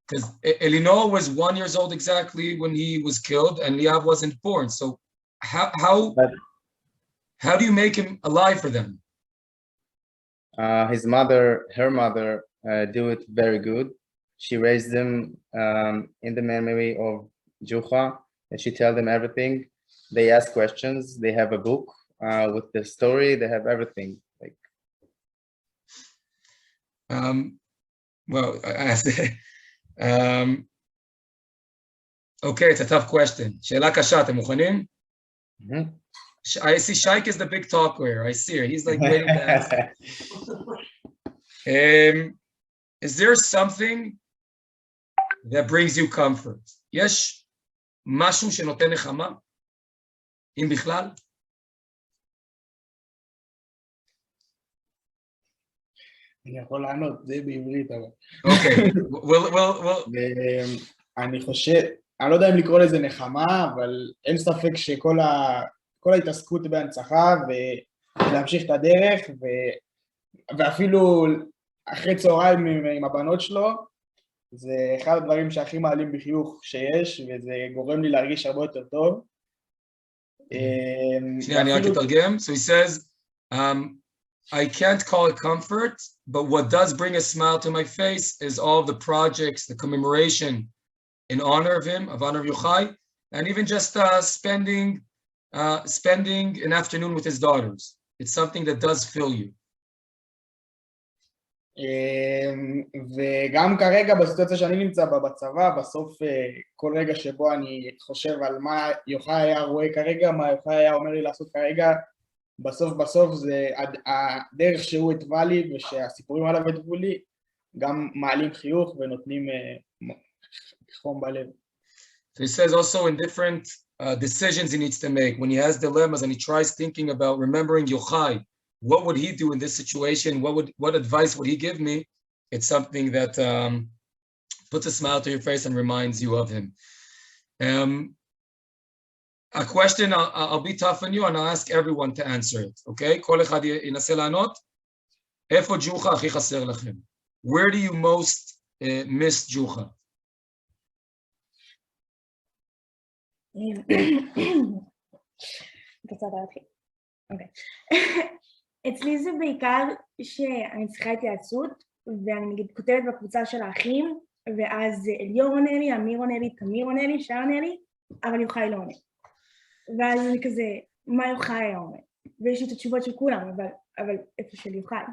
Because Elinor was 1 year old exactly when he was killed, and Liav wasn't born. So how do you make him alive for them? Her mother, do it very good. She raised them in the memory of Juha, and she tells them everything. They ask questions. They have a book with the story. They have everything. Well, okay, it's a tough question. שאלה קשה, אתם מוכנים? I see Shaik is the big talker. I see her. He's waiting to answer. Is there something that brings you comfort? יש משהו שנותן נחמה? אם בכלל? אני יכול לענות, זה בעברית אבל. אוקיי, אני חושב, אני לא יודע אם לקרוא לזה נחמה, אבל אין ספק שכל ההתעסקות בהנצחה ולהמשיך את הדרך, ואפילו אחרי צהריים עם הבנות שלו, זה אחד הדברים שהכי מעלים בחיוך שיש, וזה גורם לי להרגיש הרבה יותר טוב. שנייה, אני רק אתרגם. So he says, I can't call it comfort, but what does bring a smile to my face is all of the projects, the commemoration in honor of him, of honor of Yochai, and even just spending an afternoon with his daughters. It's something that does fill you. וגם כרגע בסיטואציה שאני נמצא בה בצבא, בסוף כל רגע שבו אני חושב על מה יוחאי היה רואה כרגע, מה יוחאי היה אומר לי לעשות כרגע, בסוף זה הדרך שהוא התווה לי ושהסיפורים עליו התוו לי, גם מעלים חיוך ונותנים חום בלב. So he says also in different decisions he needs to make, when he has dilemmas and he tries thinking about remembering Yochai, what would he do in this situation? What advice would he give me? It's something that puts a smile to your face and reminds you of him. A question, I'll be tough on you and I'll ask everyone to answer it, okay? כל אחד ינסה לענות. איפה ג'וחה הכי חסר לכם? Where do you most miss Juha? אצלי זה בעיקר שאני צריכה התייעצות, ואני נגיד כותבת בקבוצה של האחים, ואז אליאור עונה לי, אמיר עונה לי, תמיר עונה לי, שר עונה לי, אבל יוחאי לא עונה. ואז אני כזה, מה יוחאי היה עונה? ויש לי את התשובות של כולם, אבל איפה של יוחאי?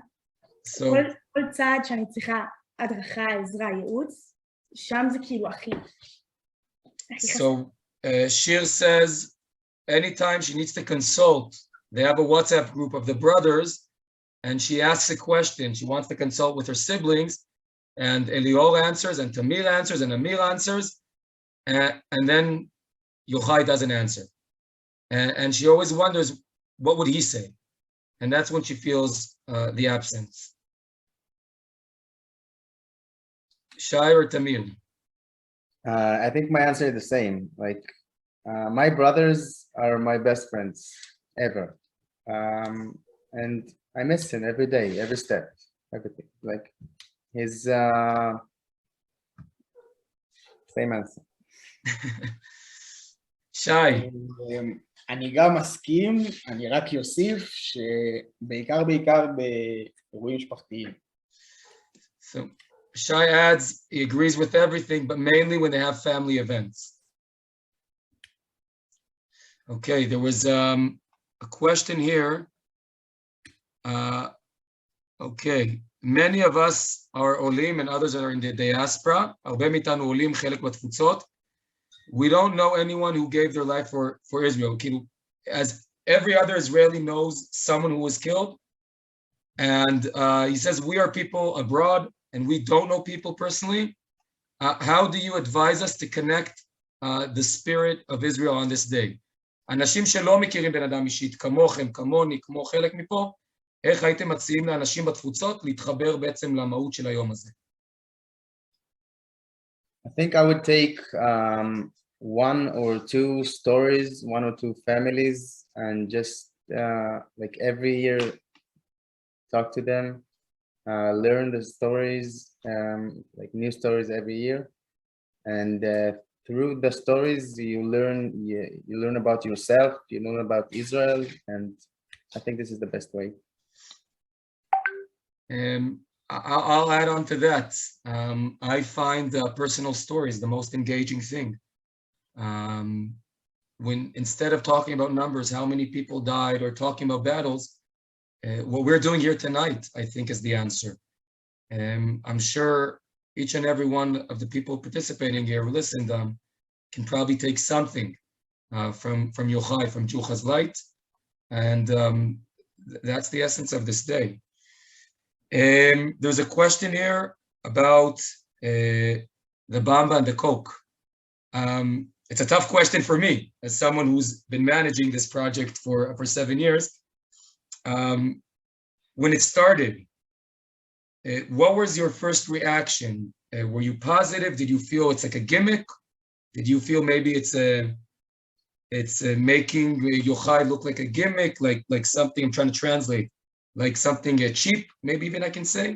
כל צעד שאני צריכה הדרכה, עזרה, ייעוץ, שם זה כאילו הכי חסר. So Shir says, anytime she needs to consult, they have a WhatsApp group of the brothers, and she asks a question. She wants to consult with her siblings, and Elior answers, and Tamir answers, and Amir answers, and then Yochai doesn't answer. And she always wonders, what would he say? And that's when she feels the absence. Shai or Tamir? I think my answer is the same. Like, my brothers are my best friends ever. And I miss him every day, every step, everything. Like, his same answer. Shai. אני גם מסכים, אני רק יוסיף שבעיקר באירועים משפחתיים. So Shai adds, he agrees with everything, but mainly when they have family events. Okay, there was a question here. Okay, many of us are olim and others are in the diaspora. הרבה מאיתנו עולים, חלק בתפוצות. We don't know anyone who gave their life for Israel. As every other Israeli knows someone who was killed. And he says, we are people abroad and we don't know people personally. How do you advise us to connect the spirit of Israel on this day? אנשים שלא מכירים בן אדם אישית, כמוכם, כמוני, כמו חלק מפה, איך הייתם מציעים לאנשים בתפוצות להתחבר בעצם למהות של היום הזה? I think I would take one or two stories, one or two families, and just like every year talk to them, learn the stories, like new stories every year, and through the stories you learn about yourself, you learn about Israel, and I think this is the best way. I'll add on to that. I find personal stories the most engaging thing. When instead of talking about numbers, how many people died, or talking about battles, what we're doing here tonight, I think, is the answer. I'm sure each and every one of the people participating here who listened can probably take something from Yochai, from Juha's light, and that's the essence of this day. There's a question here about the Bamba and the Coke. It's a tough question for me, as someone who's been managing this project for 7 years. When it started, what was your first reaction? Were you positive? Did you feel it's like a gimmick? Did you feel maybe it's making Yochai look like a gimmick, like something I'm trying to translate, like something cheap, maybe even I can say?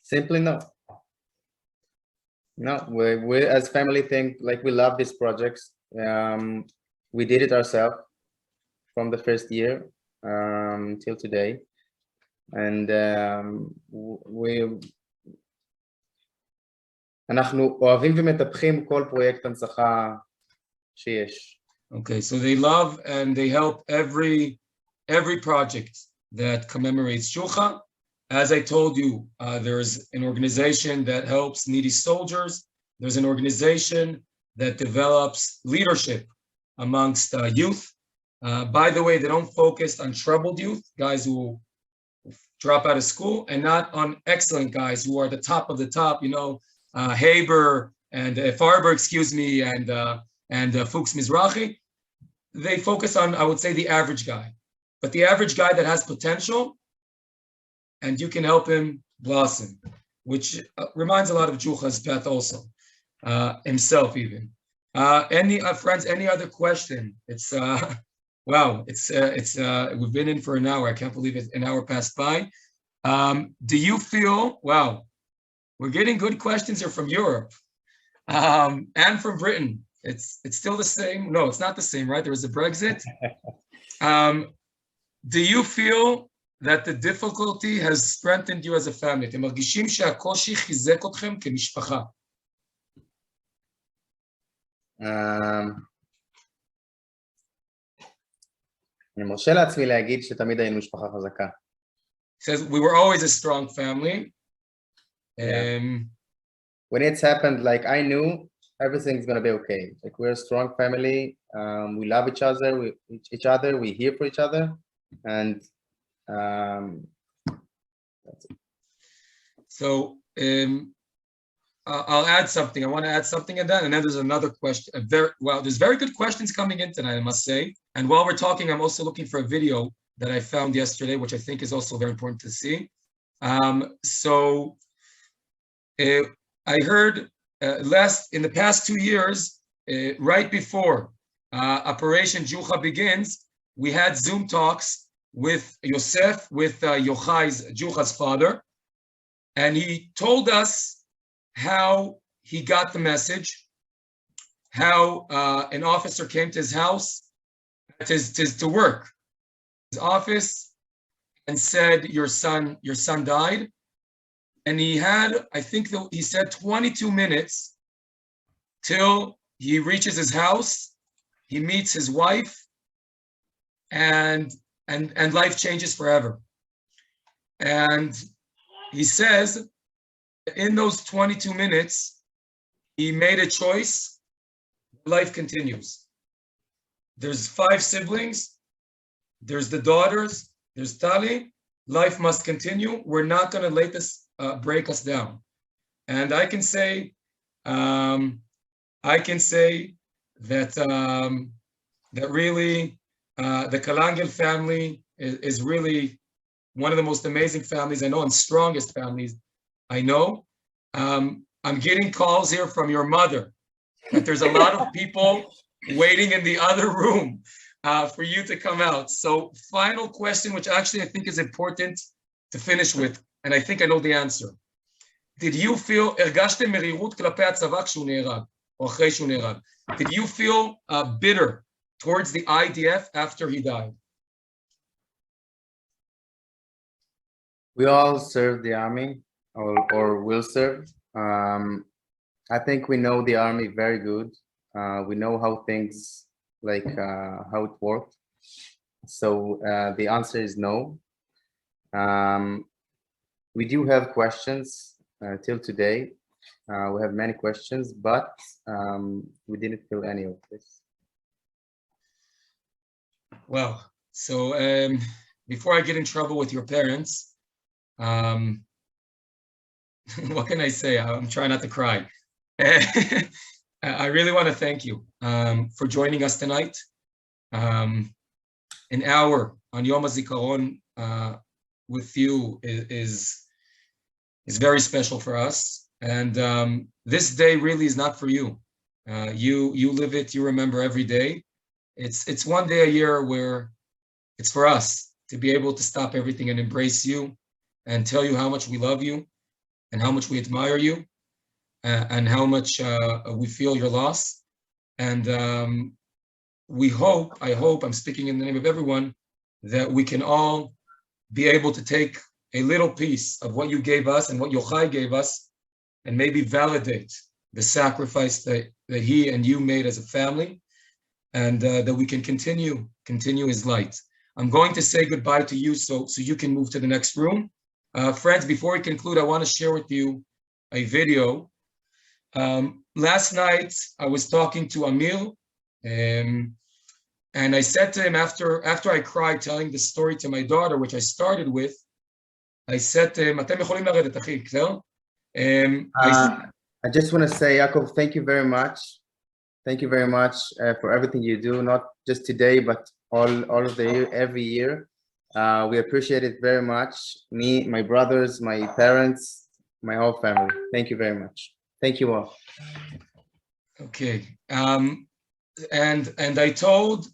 Simply no. No, we as family think like we love these projects. We did it ourselves from the first year till today, and אנחנו אוהבים ומטפחים כל פרויקט הנצחה שיש. Okay, so they love and they help every project that commemorates Juha. As I told you, there's an organization that helps needy soldiers. There's an organization that develops leadership amongst youth. By the way, they don't focus on troubled youth, guys who drop out of school, and not on excellent guys who are the top of the top, you know, Haber and Farber, excuse me, and Fuchs Mizrahi. They focus on, I would say, the average guy. But the average guy that has potential, and you can help him blossom, which reminds a lot of Juha's path also, himself even. Any friends, any other question? It's wow, we've been in for an hour. I can't believe it, an hour passed by. Do you feel, wow, we're getting good questions here from Europe and from Britain. It's still the same. No, it's not the same, right? There was a Brexit. Do you feel that the difficulty has strengthened you as a family? אתם מרגישים שהקושי חיזק אתכם כמשפחה? אני מרשה לעצמי להגיד שתמיד היינו משפחה חזקה. Says we were always a strong family. When it's happened, like I knew everything's gonna be okay. Like we're a strong family. We love each other. We're here for each other, and that's it. So I'll add something. I want to add something in that, and then there's another question. There's very good questions coming in tonight, I must say. And while we're talking, I'm also looking for a video that I found yesterday, which I think is also very important to see. I heard in the past 2 years, right before Operation Juha begins, we had Zoom talks with Yosef, with Juha's father, and he told us how he got the message, how an officer came to his house to work, his office, and said, your son died. And he had, I think he said 22 minutes till he reaches his house, he meets his wife, and life changes forever. And he says, in those 22 minutes, he made a choice, life continues. There's 5 siblings, there's the daughters, there's Tali, life must continue. We're not gonna let this break us down. And I can say that that really the Kalangel family is really one of the most amazing families I know, and strongest families I know. I'm getting calls here from your mother that there's a lot of people waiting in the other room for you to come out. So final question, which actually I think is important to finish with, and I think I know the answer. Did you feel, הרגשתם מרירות כלפי הצבא כשהוא נהרג, או אחרי שהוא נהרג? Did you feel bitter towards the IDF after he died? We all served the army, or will serve. I think we know the army very good. We know how things, like how it worked. So the answer is no. We do have questions till today. We have many questions, but we didn't feel any of this. Well, so before I get in trouble with your parents, what can I say? I'm trying not to cry. I really want to thank you for joining us tonight. An hour on Yom HaZikaron with you is very special for us. And this day really is not for you. You live it, you remember every day. It's one day a year where it's for us to be able to stop everything and embrace you and tell you how much we love you and how much we admire you. and how much we feel your loss. And I hope, I'm speaking in the name of everyone, that we can all be able to take a little piece of what you gave us and what Yochai gave us and maybe validate the sacrifice that he and you made as a family, and that we can continue his light. I'm going to say goodbye to you so you can move to the next room. Friends, before we conclude, I want to share with you a video. Last night, I was talking to Amir, and I said to him after I cried telling the story to my daughter, which I started with, I said to him, I just want to say, Yaakov, thank you very much. Thank you very much for everything you do, not just today, but all of the year, every year. We appreciate it very much. Me, my brothers, my parents, my whole family. Thank you very much. Thank you all. Okay. And I told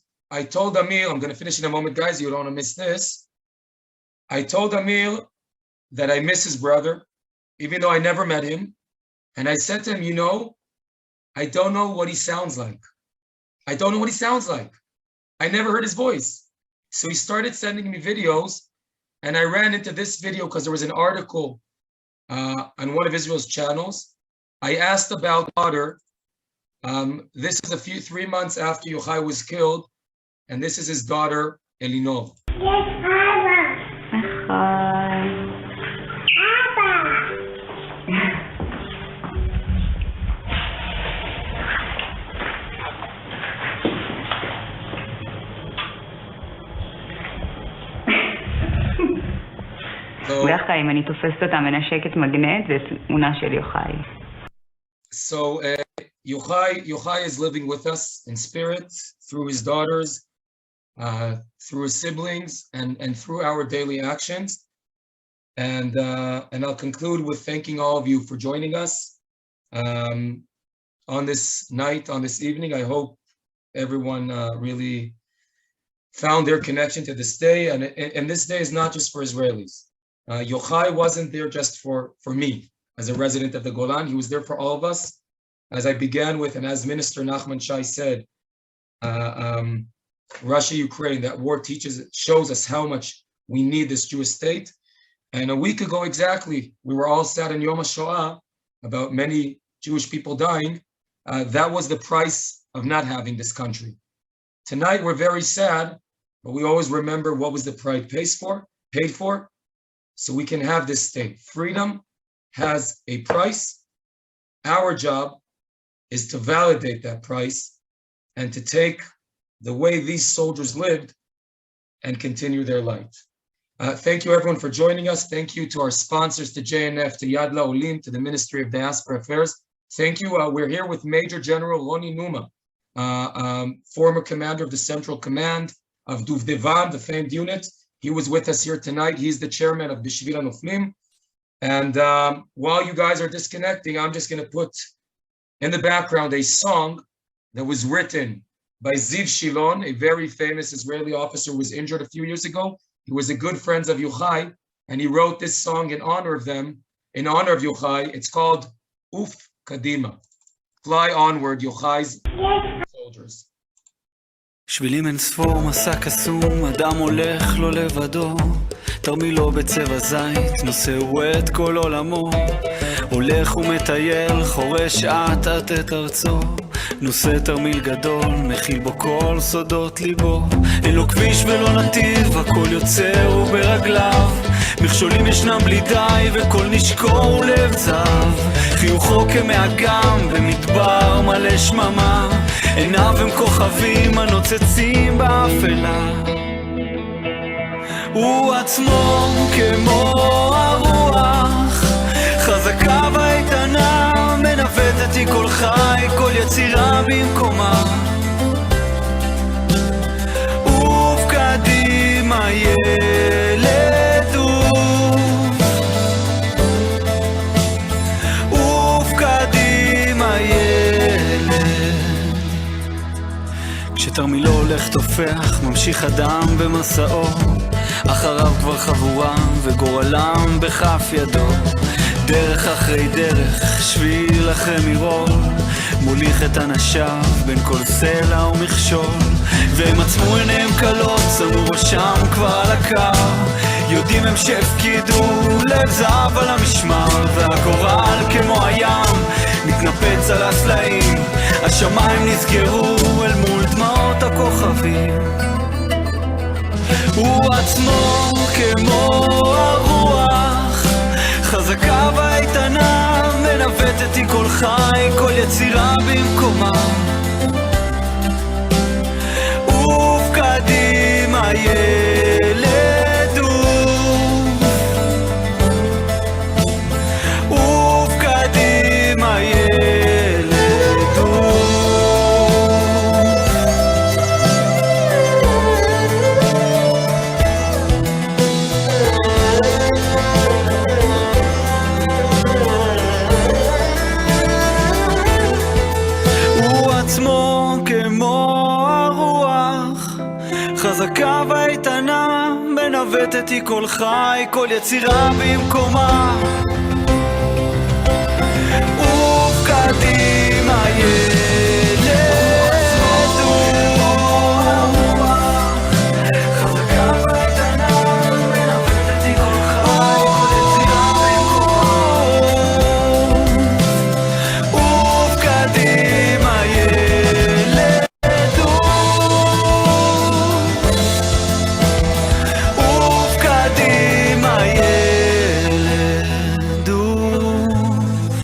Amir, I'm going to finish in a moment, guys. You don't want to miss this. I told Amir that I miss his brother, even though I never met him. And I said to him, you know, I don't know what he sounds like. I don't know what he sounds like. I never heard his voice. So he started sending me videos, and I ran into this video because there was an article on one of Israel's channels. I asked about daughter. This is 3 months after Yochai was killed, and this is his daughter, Elinor. אם אני תופסת אותה מנשקת מגנט, זה תמונה של יוחאי. So Yochai is living with us in spirit through his daughters, through his siblings, and through our daily actions. And I'll conclude with thanking all of you for joining us on this night, on this evening. I hope everyone really found their connection to this day. And this day is not just for Israelis. Yochai wasn't there just for me as a resident of the Golan. He was there for all of us. As I began with, and as Minister Nachman Shai said, Russia, Ukraine, that war shows us how much we need this Jewish state. And a week ago exactly, we were all sad in Yom HaShoah about many Jewish people dying. That was the price of not having this country. Tonight, we're very sad, but we always remember what was the price paid for, so we can have this state. Freedom has a price. Our job is to validate that price and to take the way these soldiers lived and continue their light. Thank you everyone for joining us. Thank you to our sponsors, to JNF, to Yad La'olim, to the Ministry of Diaspora Affairs. Thank you. We're here with Major General Roni Numa, former commander of the Central Command of Duvdevan, the famed unit. He was with us here tonight. He's the chairman of Bishvil Hanoflim. And while you guys are disconnecting, I'm just going to put in the background a song that was written by Ziv Shilon, a very famous Israeli officer who was injured a few years ago. He was a good friend of Yochai, and he wrote this song in honor of them, in honor of Yochai. It's called Uf Kadima, Fly Onward, Yochai's soldiers. שבילים אין ספור, מסע קסום, אדם הולך לו לבדו, תרמילו בצבע זית, נושאו את כל עולמו, הולך ומטייל, חורש עט את ארצו, נושא תרמיל גדול, מכיל בו כל סודות ליבו, אין לו כביש ולא נתיב, הכל יוצר וברגליו, מכשולים ישנם בלי די, וכל נשקו לב זהב, חיוכו כמאגם במדבר מלא שממה, עיניו הם כוכבים הנוצצים באפלה, הוא עצמו כמו הרוח, חזקה ואיתנה, מנווטת היא כל חי, כל יצירה במקומה, ובקדימה ילד ובקדימה ילד. כשתרמילו הולך תופח, ממשיך אדם במסעו, אחריו עכשיו כבר חבורה וגורלם בכף ידו, דרך אחרי דרך, שביל אחרי מירול, מוליך את אנשיו בין כל סלע ומכשול, והם עצמו עיניהם קלות, שמו ראשם כבר על הקו, יודעים הם שהפקידו לב זהב על המשמר, והגורל כמו הים מתנפץ על הסלעים, השמיים נסגרו אל מול דמעות הכוכבים. הוא עצמו כמו הרוח, חזקה ואיתנה, מנווטת היא כל חי, כל יצירה במקומה. ובקדימה ילד ובקדימה ילד חזקה ואיתנה, מנווטת היא כל חי, כל יצירה במקומה. ובקדימה